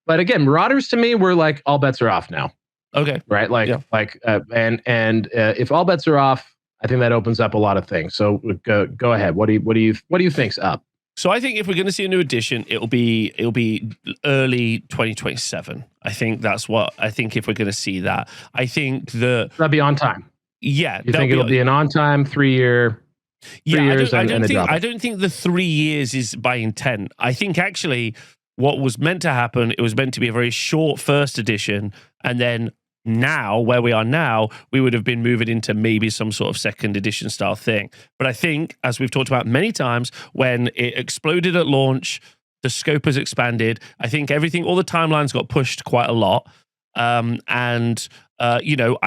[SPEAKER 2] but again, Marauders to me were like all bets are off now.
[SPEAKER 1] Okay,
[SPEAKER 2] right? If all bets are off, I think that opens up a lot of things. So go ahead. What do you think's up?
[SPEAKER 1] So I think if we're going to see a new edition, it'll be early 2027. I think that's what I think. If we're going to see that, I think that'll
[SPEAKER 2] be on time.
[SPEAKER 1] Yeah,
[SPEAKER 2] you think it'll be an on time 3 year?
[SPEAKER 1] Yeah, I don't think the 3 years is by intent. I think actually what was meant to happen, it was meant to be a very short first edition, and then now, where we are now, we would have been moving into maybe some sort of second edition style thing. But I think, as we've talked about many times, when it exploded at launch, the scope has expanded. I think all the timelines got pushed quite a lot. I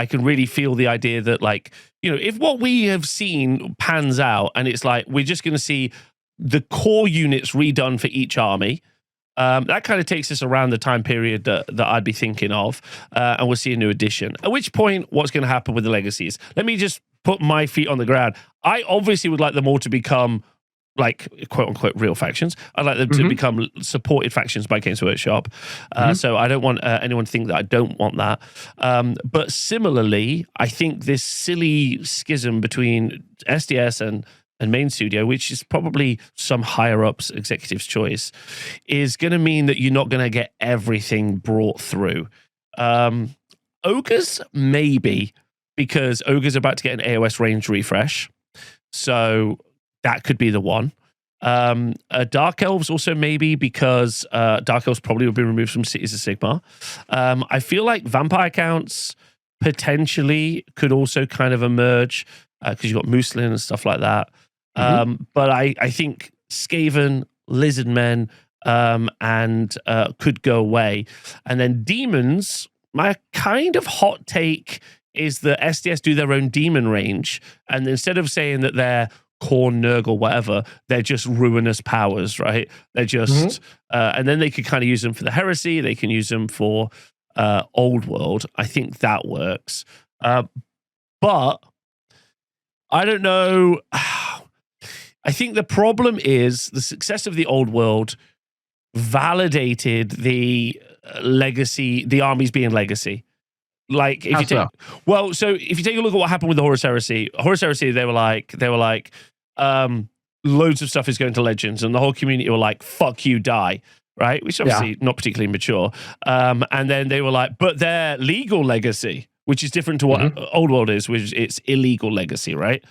[SPEAKER 1] can really feel the idea that, if what we have seen pans out and it's like, we're just going to see the core units redone for each army, that kind of takes us around the time period that I'd be thinking of, and we'll see a new edition. At which point, what's going to happen with the legacies? Let me just put my feet on the ground. I obviously would like them all to become, quote unquote, real factions. I'd like them to become supported factions by Games Workshop. So I don't want anyone to think that I don't want that. But similarly, I think this silly schism between SDS and main studio, which is probably some higher ups executive's choice, is going to mean that you're not going to get everything brought through. Ogres, maybe, because Ogre's about to get an AOS range refresh. So that could be the one. Dark Elves also maybe, because Dark Elves probably will be removed from Cities of Sigmar. I feel like vampire counts potentially could also kind of emerge, because you've got Mooslin and stuff like that. But I think Skaven, Lizardmen, and could go away. And then demons, my kind of hot take is that SDS do their own demon range. And instead of saying that they're Khorne, Nurgle, whatever, they're just ruinous powers, right? They're just, and then they could kind of use them for the heresy. They can use them for Old World. I think that works. But I don't know. I think the problem is the success of the Old World validated the legacy, the armies being legacy. If you take, so if you take a look at what happened with the Horus Heresy, they were like, loads of stuff is going to Legends, and the whole community were like, "Fuck you, die." Right, which obviously not particularly mature. And then they were like, "But they're legal legacy," which is different to what Old World is, which it's illegal legacy, right?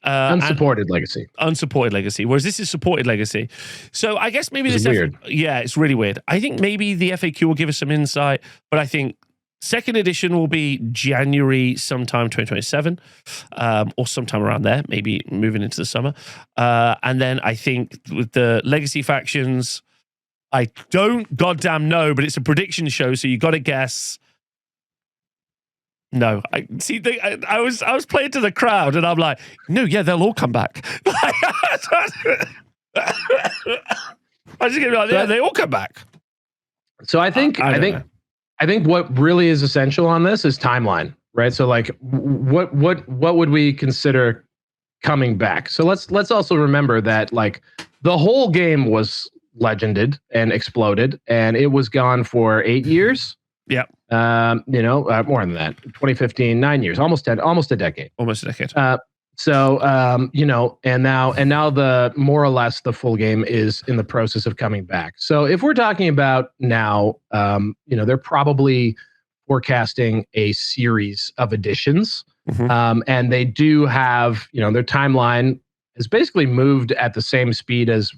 [SPEAKER 2] Unsupported legacy.
[SPEAKER 1] Unsupported legacy. Whereas this is supported legacy. So I guess maybe this is weird. It's really weird. I think maybe the FAQ will give us some insight, but I think second edition will be January sometime 2027, or sometime around there, maybe moving into the summer. And then I think with the legacy factions, I don't goddamn know, but it's a prediction show, so you got to guess. No, I was playing to the crowd, and I'm like, no, yeah, they'll all come back. I was just gonna be like, yeah, they all come back.
[SPEAKER 2] So I think what really is essential on this is timeline, right? So what would we consider coming back? So let's also remember that the whole game was legended and exploded, and it was gone for 8 years.
[SPEAKER 1] Yep.
[SPEAKER 2] More than that. 2015, 9 years, almost a decade.
[SPEAKER 1] Almost a decade.
[SPEAKER 2] And now the more or less the full game is in the process of coming back. So if we're talking about now, they're probably forecasting a series of editions, and they do have, their timeline has basically moved at the same speed as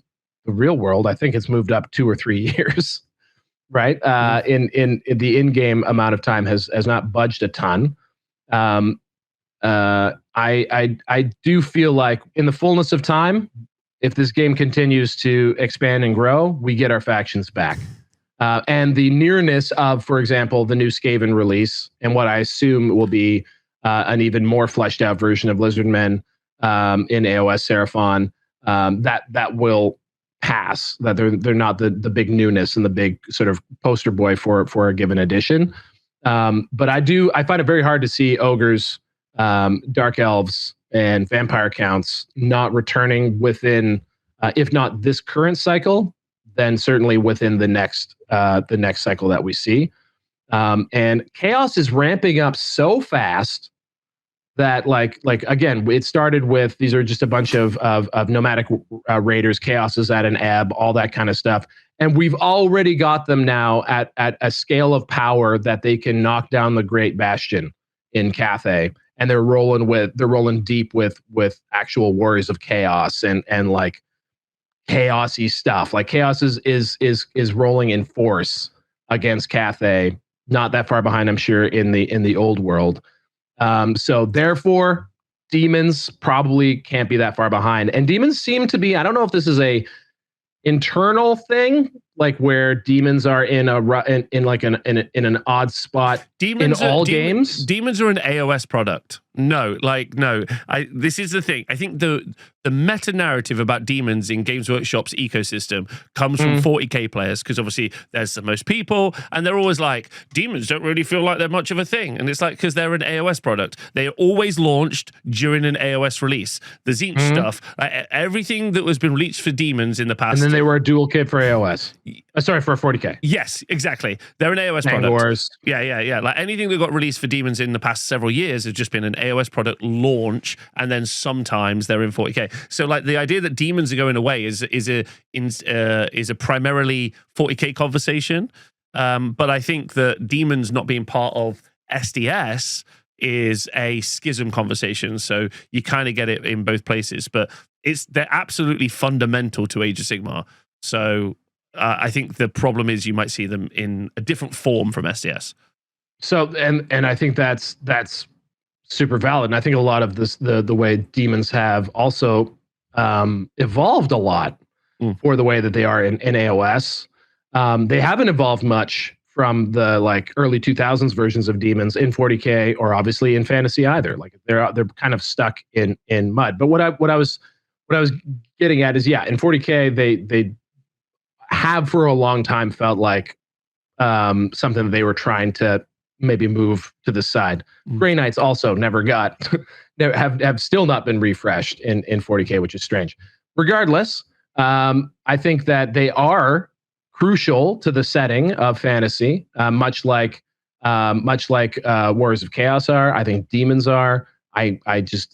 [SPEAKER 2] the real world. I think it's moved up 2 or 3 years, right? In the in-game amount of time has not budged a ton. I do feel like in the fullness of time, if this game continues to expand and grow, we get our factions back. And the nearness of, for example, the new Skaven release and what I assume will be an even more fleshed out version of Lizardmen in AOS Seraphon, that will pass. That they're not the big newness and the big sort of poster boy for a given edition. But I find it very hard to see ogres, dark elves, and vampire counts not returning within, if not this current cycle, then certainly within the next cycle that we see. And chaos is ramping up so fast that like again, it started with these are just a bunch of nomadic raiders. Chaos is at an ebb, all that kind of stuff. And we've already got them now at a scale of power that they can knock down the Great Bastion in Cathay. And they're rolling deep with actual warriors of chaos and like chaosy stuff. Like chaos is rolling in force against Cathay, not that far behind, I'm sure, in the old world. So therefore, demons probably can't be that far behind. And demons seem to be, I don't know if this is a internal thing, like where demons are in an odd spot games.
[SPEAKER 1] Demons are an AOS product. No. This is the thing. I think the meta narrative about demons in Games Workshop's ecosystem comes from 40k players, because obviously there's the most people, and they're always like, demons don't really feel like they're much of a thing. And it's like, because they're an AOS product. They are always launched during an AOS release. The Tzeentch stuff, everything that was been released for demons in the past.
[SPEAKER 2] And then they were a dual kit for AOS. Sorry, for 40k.
[SPEAKER 1] Yes, exactly. They're an AOS product.
[SPEAKER 2] Wars.
[SPEAKER 1] Yeah. Like anything that got released for demons in the past several years has just been an AOS product launch, and then sometimes they're in 40k. So like the idea that demons are going away is a primarily 40k conversation. But I think that demons not being part of SDS is a schism conversation. So you kind of get it in both places, but they're absolutely fundamental to Age of Sigmar. So I think the problem is you might see them in a different form from SDS.
[SPEAKER 2] So and I think that's super valid. And I think a lot of this, the way demons have also evolved a lot for the way that they are in AOS. They haven't evolved much from the like early 2000s versions of demons in 40k or obviously in fantasy either. Like they're kind of stuck in mud. But what I was getting at is, in 40k they have for a long time felt like something that they were trying to maybe move to the side. Grey Knights also never have still not been refreshed in 40k, which is strange. Regardless, I think that they are crucial to the setting of fantasy, much like Warriors of Chaos are. I think demons are.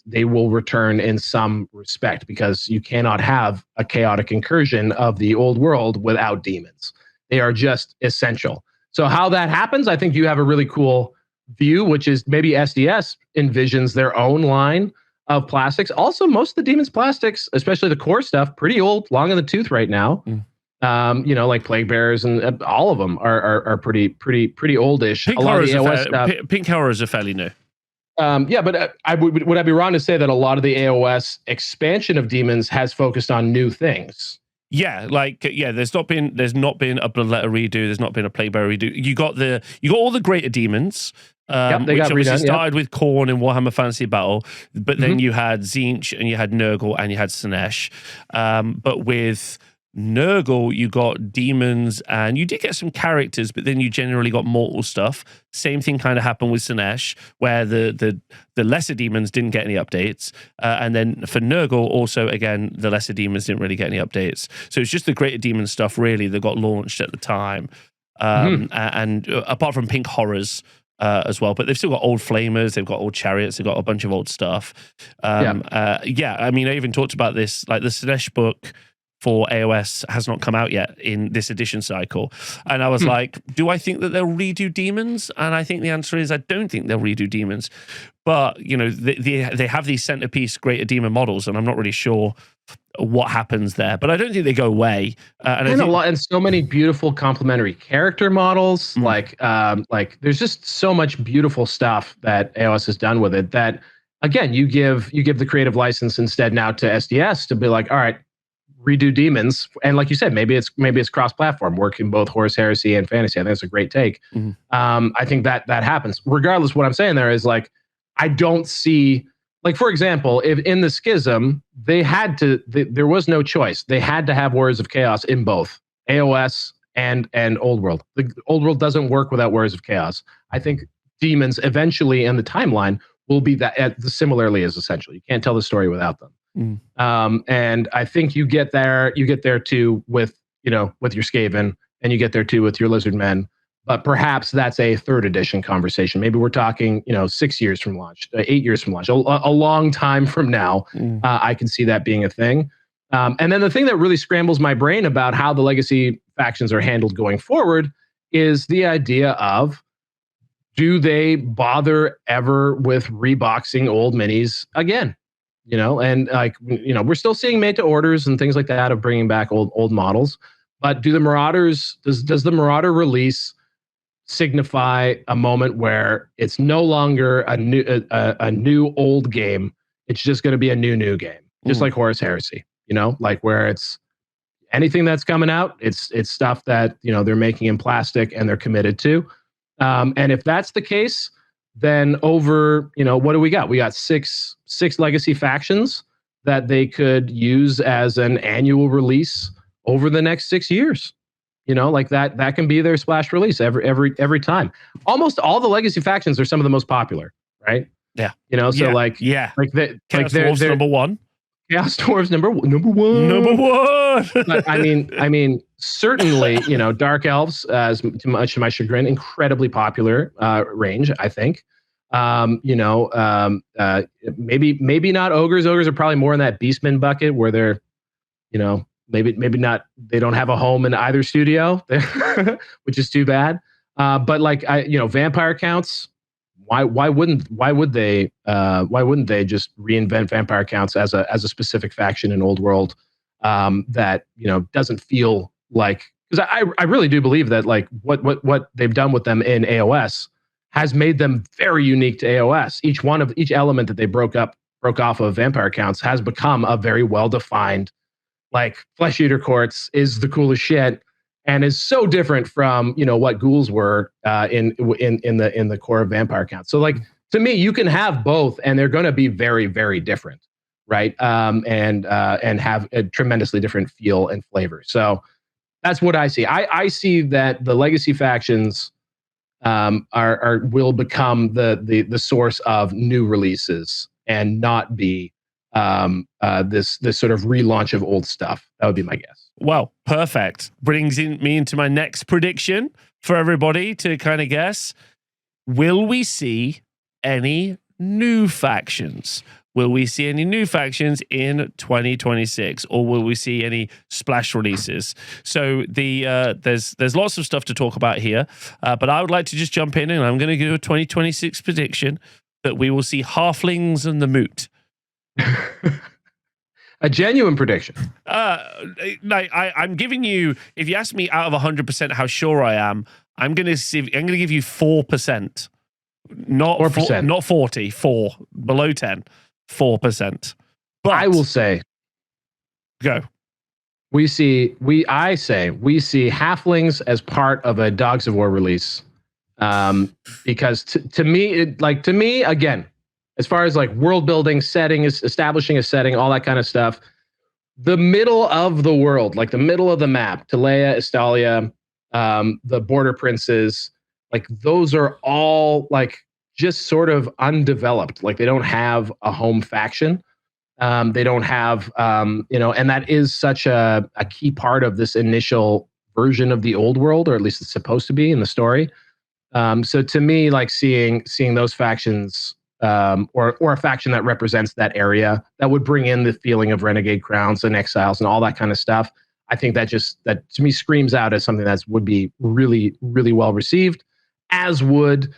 [SPEAKER 2] They will return in some respect, because you cannot have a chaotic incursion of the old world without demons. They are just essential. So how that happens, I think you have a really cool view, which is maybe SDS envisions their own line of plastics. Also, most of the demons plastics, especially the core stuff, pretty old, long in the tooth right now. Like Plague Bearers and all of them are pretty oldish.
[SPEAKER 1] Pink Horrors are fairly new.
[SPEAKER 2] But would I be wrong to say that a lot of the AOS expansion of demons has focused on new things?
[SPEAKER 1] Yeah, there's not been a Bloodletter redo. There's not been a Plague Bearer redo. You got all the greater demons, which obviously started with Khorne in Warhammer Fantasy Battle, but then you had Tzeentch and you had Nurgle and you had Slaanesh. But with Nurgle, you got demons and you did get some characters, but then you generally got mortal stuff. Same thing kind of happened with Slaanesh, where the lesser demons didn't get any updates. And then for Nurgle, also, again, the lesser demons didn't really get any updates. So it's just the greater demon stuff, really, that got launched at the time. and apart from Pink Horrors as well, but they've still got old Flamers, they've got old Chariots, they've got a bunch of old stuff. I mean, I even talked about this, like the Sinesh book for AOS has not come out yet in this edition cycle. And I was like, do I think that they'll redo demons? And I think the answer is I don't think they'll redo demons. But, you know, they have these centerpiece greater demon models, and I'm not really sure what happens there. But I don't think they go away.
[SPEAKER 2] And so many beautiful complementary character models. Like there's just so much beautiful stuff that AOS has done with it that, again, you give the creative license instead now to SDS to be like, all right, redo demons. And like you said, maybe it's cross-platform, working both Horus Heresy and fantasy. I think that's a great take. I think that happens. Regardless, what I'm saying there is like, I don't see, like, for example, if in the Schism, there was no choice. They had to have Warriors of Chaos in both AOS and Old World. The Old World doesn't work without Warriors of Chaos. I think demons eventually in the timeline will be that similarly as essential. You can't tell the story without them. And I think you get there too with your Skaven, and you get there too with your Lizard Men. But perhaps that's a third edition conversation. Maybe we're talking, 6 years from launch, 8 years from launch, a long time from now. I can see that being a thing. And then the thing that really scrambles my brain about how the legacy factions are handled going forward is the idea of, do they bother ever with reboxing old minis again? And we're still seeing made to orders and things like that of bringing back old models. But do the Marauders, does the Marauder release signify a moment where it's no longer a new old game? It's just going to be a new game, just like Horus Heresy, like where it's anything that's coming out, it's stuff that they're making in plastic and they're committed to. And if that's the case, then over, what do we got? We got six legacy factions that they could use as an annual release over the next 6 years. Like that can be their splash release every time. Almost all the legacy factions are some of the most popular, right?
[SPEAKER 1] Yeah.
[SPEAKER 2] So
[SPEAKER 1] Chaos Dwarves number one.
[SPEAKER 2] Chaos Dwarves number one.
[SPEAKER 1] Number one.
[SPEAKER 2] But I mean, certainly, Dark Elves, as to much of my chagrin, incredibly popular range, I think. Maybe not ogres. Ogres are probably more in that Beastman bucket where they're, maybe not. They don't have a home in either studio, which is too bad. But vampire counts. Why wouldn't they just reinvent vampire counts as a specific faction in Old World that doesn't feel like, because I really do believe that like what they've done with them in AOS has made them very unique to AOS. Each element that they broke off of vampire counts has become a very well defined, like Flesh Eater Courts is the coolest shit. And is so different from what ghouls were in the core of vampire counts. So like to me, you can have both, and they're going to be very, very different, right? And have a tremendously different feel and flavor. So that's what I see. I see that the legacy factions will become the source of new releases and not be this sort of relaunch of old stuff. That would be my guess.
[SPEAKER 1] Well, perfect. Brings me into my next prediction for everybody to kind of guess. Will we see any new factions? Will we see any new factions in 2026, or will we see any splash releases? So there's lots of stuff to talk about here, but I would like to just jump in, and I'm going to do a 2026 prediction that we will see halflings and the moot.
[SPEAKER 2] A genuine prediction.
[SPEAKER 1] I'm giving you, if you ask me out of 100% how sure I am, I'm going to give you 4%. Not
[SPEAKER 2] 4%.
[SPEAKER 1] Not 40, 4, below 10, 4%. But
[SPEAKER 2] I will say,
[SPEAKER 1] go.
[SPEAKER 2] We say we see halflings as part of a Dogs of War release. Because to me, again, as far as like world building, setting, is establishing a setting, all that kind of stuff, the middle of the world, like the middle of the map, Talea, Estalia, the Border Princes, like those are all like just sort of undeveloped. Like they don't have a home faction. They don't have, and that is such a key part of this initial version of the old world, or at least it's supposed to be in the story. So to me, like seeing those factions, or a faction that represents that area, that would bring in the feeling of renegade crowns and exiles and all that kind of stuff. I think that to me screams out as something that would be really, really well received, as would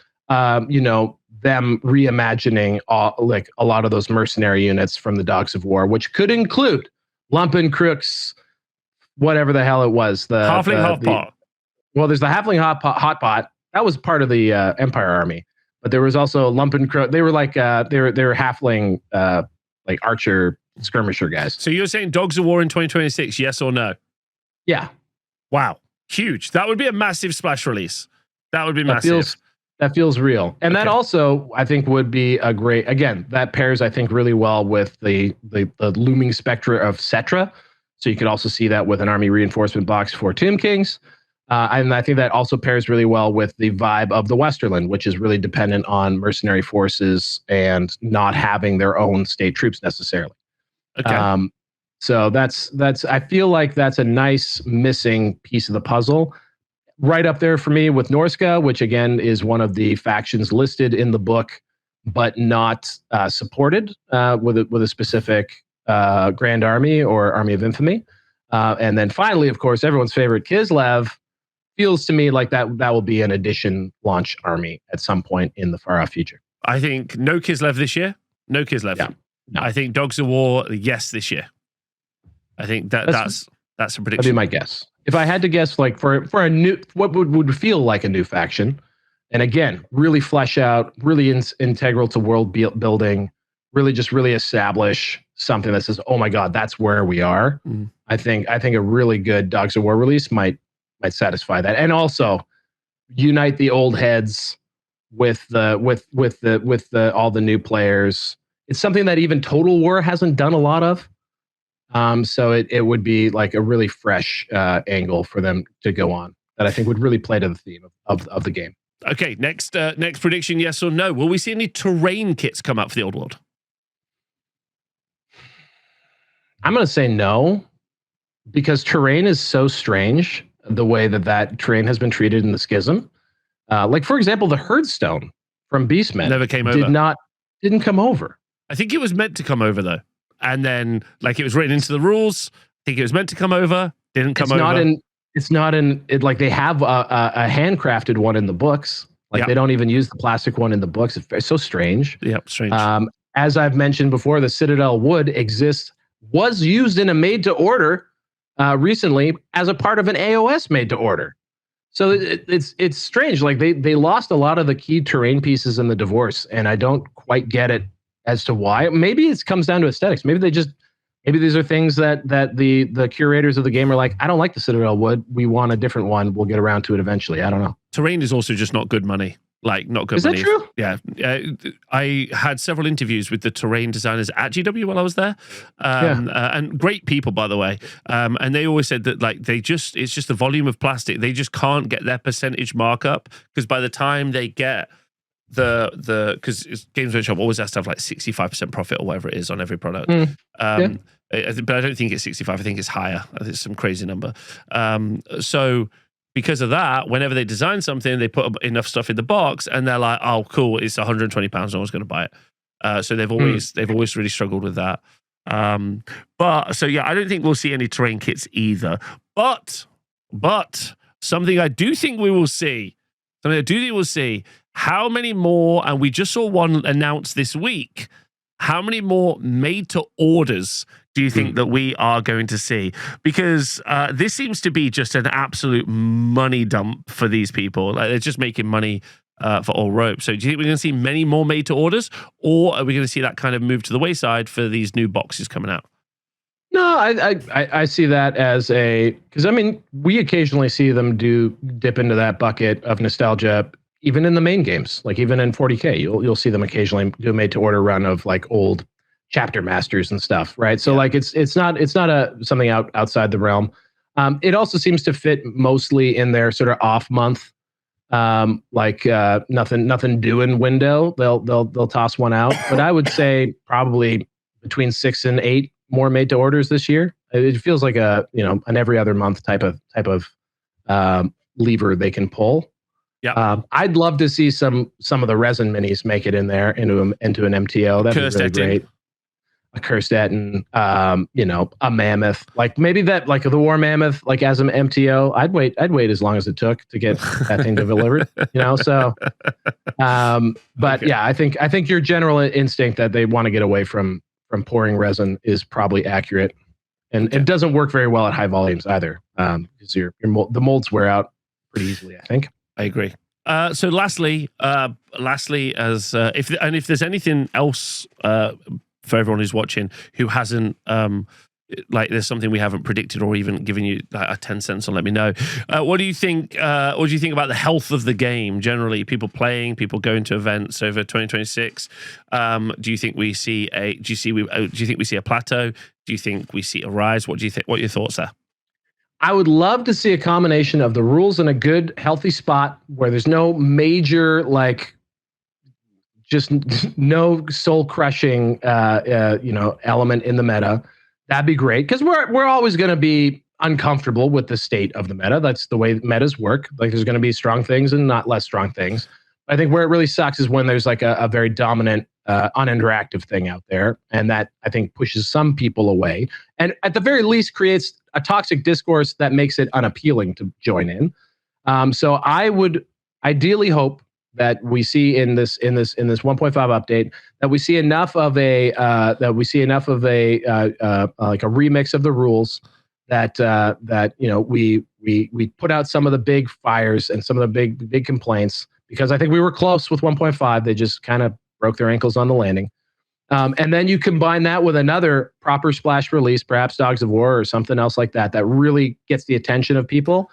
[SPEAKER 2] them reimagining like a lot of those mercenary units from the Dogs of War, which could include Lumpen Crooks, whatever the hell it was. The
[SPEAKER 1] Halfling Hotpot.
[SPEAKER 2] Well, there's the Halfling Hotpot. That was part of the Empire Army, but there was also Lumpen Crook. They were like they were Halfling like archer skirmisher guys.
[SPEAKER 1] So you're saying Dogs of War in 2026? Yes or no?
[SPEAKER 2] Yeah.
[SPEAKER 1] Wow, huge. That would be a massive splash release. That would be massive.
[SPEAKER 2] That feels real. And that also, I think, would be a great, again, that pairs, I think, really well with the looming spectra of Cetra. So you could also see that with an army reinforcement box for Tomb Kings. And I think that also pairs really well with the vibe of the Westerland, which is really dependent on mercenary forces and not having their own state troops necessarily.
[SPEAKER 1] Okay.
[SPEAKER 2] So that's I feel like that's a nice missing piece of the puzzle. Right up there for me with Norska, which again is one of the factions listed in the book, but not supported with a specific Grand Army or Army of Infamy. And then finally, of course, everyone's favorite Kislev feels to me like that will be an addition launch army at some point in the far off future.
[SPEAKER 1] I think no Kislev this year. No Kislev.
[SPEAKER 2] Yeah, no.
[SPEAKER 1] I think Dogs of War, yes, this year. I think that's a prediction.
[SPEAKER 2] That'd be my guess. If I had to guess, like for a new, what would feel like a new faction, and again, really flesh out, really integral to world building, really establish something that says, "Oh my God, that's where we are." Mm. I think a really good Dogs of War release might satisfy that, and also unite the old heads with all the new players. It's something that even Total War hasn't done a lot of. So it would be like a really fresh angle for them to go on that I think would really play to the theme of the game.
[SPEAKER 1] Okay, next prediction, yes or no? Will we see any terrain kits come out for the Old World?
[SPEAKER 2] I'm going to say no, because terrain is so strange, the way that terrain has been treated in the Schism. Like, for example, the Herdstone from Beastmen
[SPEAKER 1] never came over.
[SPEAKER 2] Didn't come over.
[SPEAKER 1] I think it was meant to come over, though. And then, like, it was written into the rules. I think it was meant to come over. Didn't come over.
[SPEAKER 2] It's not in it. Like, they have a handcrafted one in the books. Like, yep. They don't even use the plastic one in the books. It's so strange.
[SPEAKER 1] Yep, strange.
[SPEAKER 2] As I've mentioned before, the Citadel wood was used in a made-to-order recently as a part of an AOS made-to-order. So it's strange. Like, they lost a lot of the key terrain pieces in the divorce, and I don't quite get it as to why. Maybe it comes down to aesthetics. Maybe these are things that the curators of the game are like, I don't like the Citadel wood. We want a different one. We'll get around to it eventually. I don't know.
[SPEAKER 1] Terrain is also just not good money. Like, not good money.
[SPEAKER 2] Is that true?
[SPEAKER 1] Yeah. I had several interviews with the terrain designers at GW while I was there. And great people, by the way. And they always said that, like, it's just the volume of plastic. They just can't get their percentage markup, because by the time they get because Games Workshop always has to have like 65% profit or whatever it is on every product. But I don't think it's 65. I think it's higher. I think it's some crazy number. So because of that, whenever they design something, they put enough stuff in the box, and they're like, "Oh, cool! It's £120. No one's going to buy it." So they've always really struggled with that. But I don't think we'll see any terrain kits either. But something I do think we will see. How many more, and we just saw one announced this week, how many more made-to-orders do you think that we are going to see? Because this seems to be just an absolute money dump for these people. Like, they're just making money for all rope. So do you think we're going to see many more made-to-orders, or are we going to see that kind of move to the wayside for these new boxes coming out?
[SPEAKER 2] No, I see that as because I mean, we occasionally see them dip into that bucket of nostalgia. Even in the main games, like even in 40K, you'll see them occasionally do a made-to-order run of like old chapter masters and stuff, right? So like it's not something outside the realm. It also seems to fit mostly in their sort of off month, nothing doing window. They'll toss one out, but I would say probably between 6 and 8 more made-to-orders this year. It feels like an every other month type of lever they can pull.
[SPEAKER 1] Yeah,
[SPEAKER 2] I'd love to see some of the resin minis make it in there into an MTO. That'd be really great. A cursed Etin, a mammoth, like maybe that, like the war mammoth, like as an MTO. I'd wait as long as it took to get that thing delivered. So. But okay. Yeah, I think your general instinct that they want to get away from pouring resin is probably accurate, and it doesn't work very well at high volumes either, because the molds wear out pretty easily. I think.
[SPEAKER 1] I agree. So lastly, as if there's anything else for everyone who's watching who hasn't like there's something we haven't predicted or even given you a 10 cents on, let me know. What do you think about the health of the game generally? People playing, people going to events over 2026. Do you think we see a plateau? Do you think we see a rise? What do you think? What are your thoughts there?
[SPEAKER 2] I would love to see a combination of the rules in a good, healthy spot where there's no major, just no soul crushing, element in the meta. That'd be great, because we're always going to be uncomfortable with the state of the meta. That's the way metas work. Like, there's going to be strong things and not less strong things. I think where it really sucks is when there's like a very dominant, uninteractive thing out there, and that I think pushes some people away, and at the very least creates a toxic discourse that makes it unappealing to join in. So I would ideally hope that we see in this 1.5 update that we see enough of a like a remix of the rules that we put out some of the big fires and some of the big complaints, because I think we were close with 1.5. They just kind of broke their ankles on the landing. And then you combine that with another proper splash release, perhaps Dogs of War or something else like that really gets the attention of people.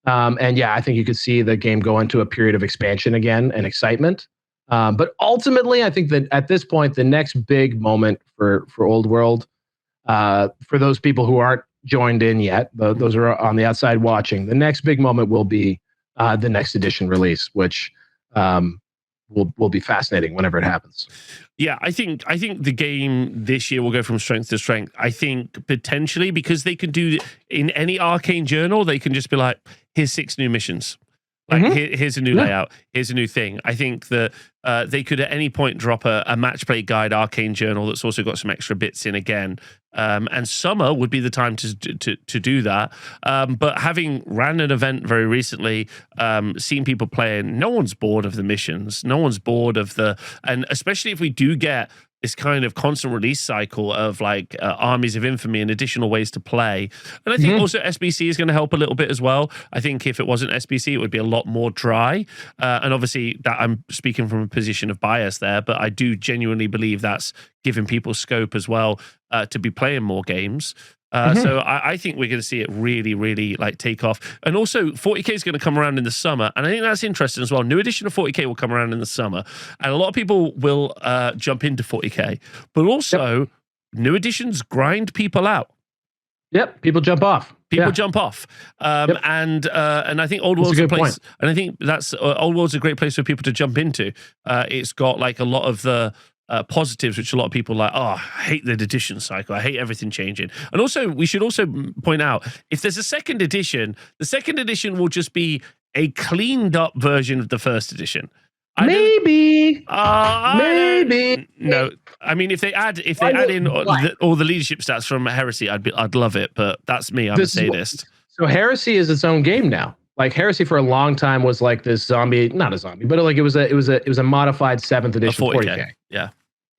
[SPEAKER 2] And yeah, I think you could see the game go into a period of expansion again and excitement. But ultimately, I think that at this point, the next big moment for Old World, for those people who aren't joined in yet, those are on the outside watching, the next big moment will be the next edition release, which will be fascinating whenever it happens.
[SPEAKER 1] Yeah, I think the game this year will go from strength to strength. I think potentially because they could do in any Arcane journal, they can just be like, here's 6 new missions. Like, here's a new layout. Here's a new thing. I think that they could at any point drop a match play guide Arcane journal that's also got some extra bits in again. And summer would be the time to do that. But having ran an event very recently, seen people playing, no one's bored of the missions. No one's bored of and especially if we do get this kind of constant release cycle of like Armies of Infamy and additional ways to play. And I think also SBC is going to help a little bit as well. I think if it wasn't SBC, it would be a lot more dry. And obviously that I'm speaking from a position of bias there, but I do genuinely believe that's giving people scope as well to be playing more games. So I think we're going to see it really, really like take off. And also 40K is going to come around in the summer. And I think that's interesting as well. New edition of 40K will come around in the summer. And a lot of people will jump into 40K. But also new editions grind people out.
[SPEAKER 2] Yep, people jump off.
[SPEAKER 1] Jump off. And I think Old World's a place. Point. And I think that's Old World's a great place for people to jump into. It's got like a lot of the positives, which a lot of people are like, oh, I hate the edition cycle. I hate everything changing. And also, we should also point out, if there's a second edition, the second edition will just be a cleaned up version of the first edition.
[SPEAKER 2] Maybe.
[SPEAKER 1] No. I mean, if they add in all the leadership stats from Heresy, I'd love it. But that's me. I'm a sadist.
[SPEAKER 2] So Heresy is its own game now. Like, Heresy for a long time was like this zombie, not a zombie, but like it was a modified 7th edition 40K.
[SPEAKER 1] Yeah.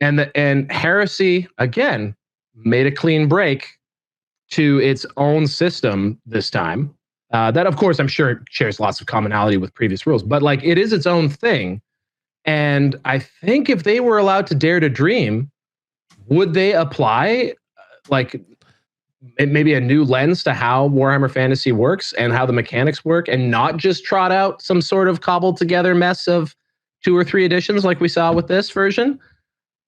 [SPEAKER 2] And Heresy again made a clean break to its own system this time. That of course I'm sure shares lots of commonality with previous rules, but like it is its own thing. And I think if they were allowed to dare to dream, would they apply like maybe a new lens to how Warhammer Fantasy works and how the mechanics work, and not just trot out some sort of cobbled together mess of 2 or 3 editions like we saw with this version?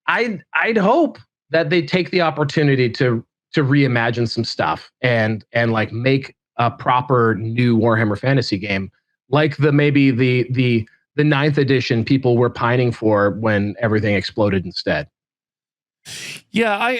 [SPEAKER 2] I'd hope that they take the opportunity to reimagine some stuff and like make a proper new Warhammer Fantasy game, like the 9th edition people were pining for when everything exploded instead.
[SPEAKER 1] Yeah,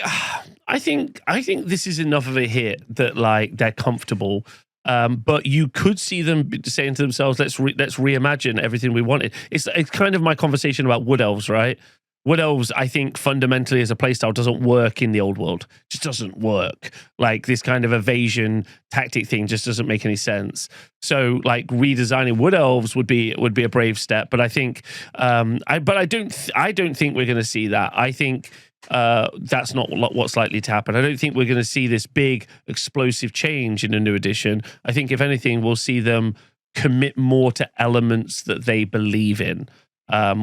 [SPEAKER 1] I think this is enough of a hit that like they're comfortable But you could see them saying to themselves, let's reimagine everything we wanted. It's kind of my conversation about Wood Elves, right? Wood Elves, I think, fundamentally as a playstyle doesn't work in the old world. Just doesn't work. Like, this kind of evasion tactic thing just doesn't make any sense. So, like, redesigning Wood Elves would be a brave step. But I think, I don't think we're going to see that. I think that's not what's likely to happen. I don't think we're going to see this big explosive change in a new edition. I think, if anything, we'll see them commit more to elements that they believe in,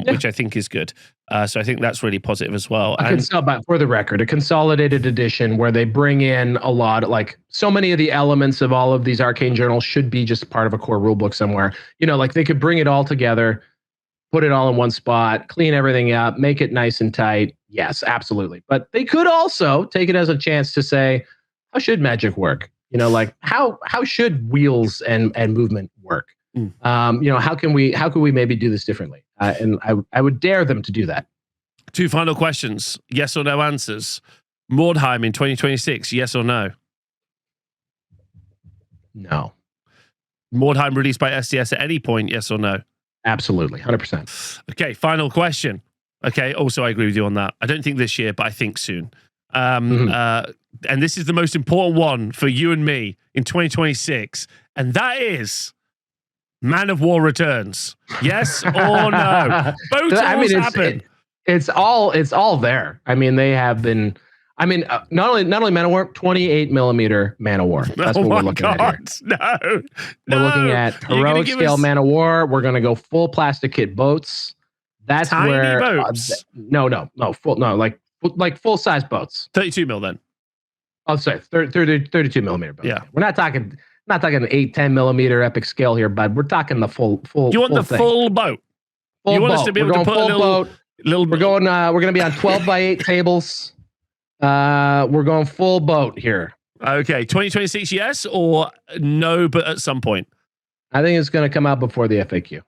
[SPEAKER 1] which I think is good. So I think that's really positive as well.
[SPEAKER 2] But for the record, a consolidated edition where they bring in a lot, like so many of the elements of all of these arcane journals should be just part of a core rulebook somewhere. Like they could bring it all together, put it all in one spot, clean everything up, make it nice and tight. Yes, absolutely. But they could also take it as a chance to say, how should magic work? Like how should wheels and movement work? How can we maybe do this differently? And I would dare them to do that.
[SPEAKER 1] 2 final questions. Yes or no answers. Mordheim in 2026, yes or no?
[SPEAKER 2] No.
[SPEAKER 1] Mordheim released by SDS at any point, yes or no?
[SPEAKER 2] Absolutely, 100%.
[SPEAKER 1] Okay, final question. Okay, also I agree with you on that. I don't think this year, but I think soon. And this is the most important one for you and me in 2026, and that is Man of War Returns. Yes or no? Both happen.
[SPEAKER 2] It's all there. I mean, they have been. I mean, not only Man of War, 28mm Man of War. That's what we're looking at here.
[SPEAKER 1] No,
[SPEAKER 2] we're looking at heroic scale Man of War. We're going to go full plastic kit boats. That's
[SPEAKER 1] tiny
[SPEAKER 2] where
[SPEAKER 1] boats.
[SPEAKER 2] Like full size boats.
[SPEAKER 1] 32mm then.
[SPEAKER 2] Oh, sorry, 32mm boats.
[SPEAKER 1] Yeah,
[SPEAKER 2] we're not talking 8-10mm epic scale here, bud. We're talking the full.
[SPEAKER 1] You want the
[SPEAKER 2] thing.
[SPEAKER 1] Full boat? You want us to be able to put a little.
[SPEAKER 2] We're going to be on 12x8 tables. We're going full boat here.
[SPEAKER 1] Okay, 2026, yes or no, but at some point.
[SPEAKER 2] I think it's going to come out before the FAQ.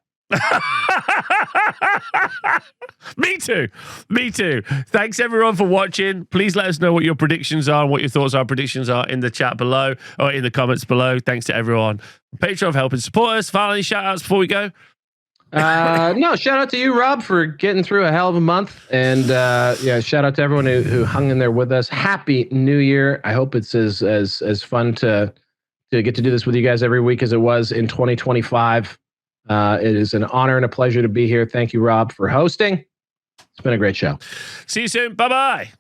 [SPEAKER 1] Me too. Thanks everyone for watching. Please let us know what your predictions are and what your thoughts are, predictions are in the chat below or in the comments below. Thanks to everyone on Patreon for helping support us. Final any shout outs before we go?
[SPEAKER 2] No, shout out to you, Rob, for getting through a hell of a month. And shout out to everyone who hung in there with us. Happy New Year. I hope it's as fun to get to do this with you guys every week as it was in 2025. It is an honor and a pleasure to be here. Thank you, Rob, for hosting. It's been a great show.
[SPEAKER 1] See you soon. Bye-bye.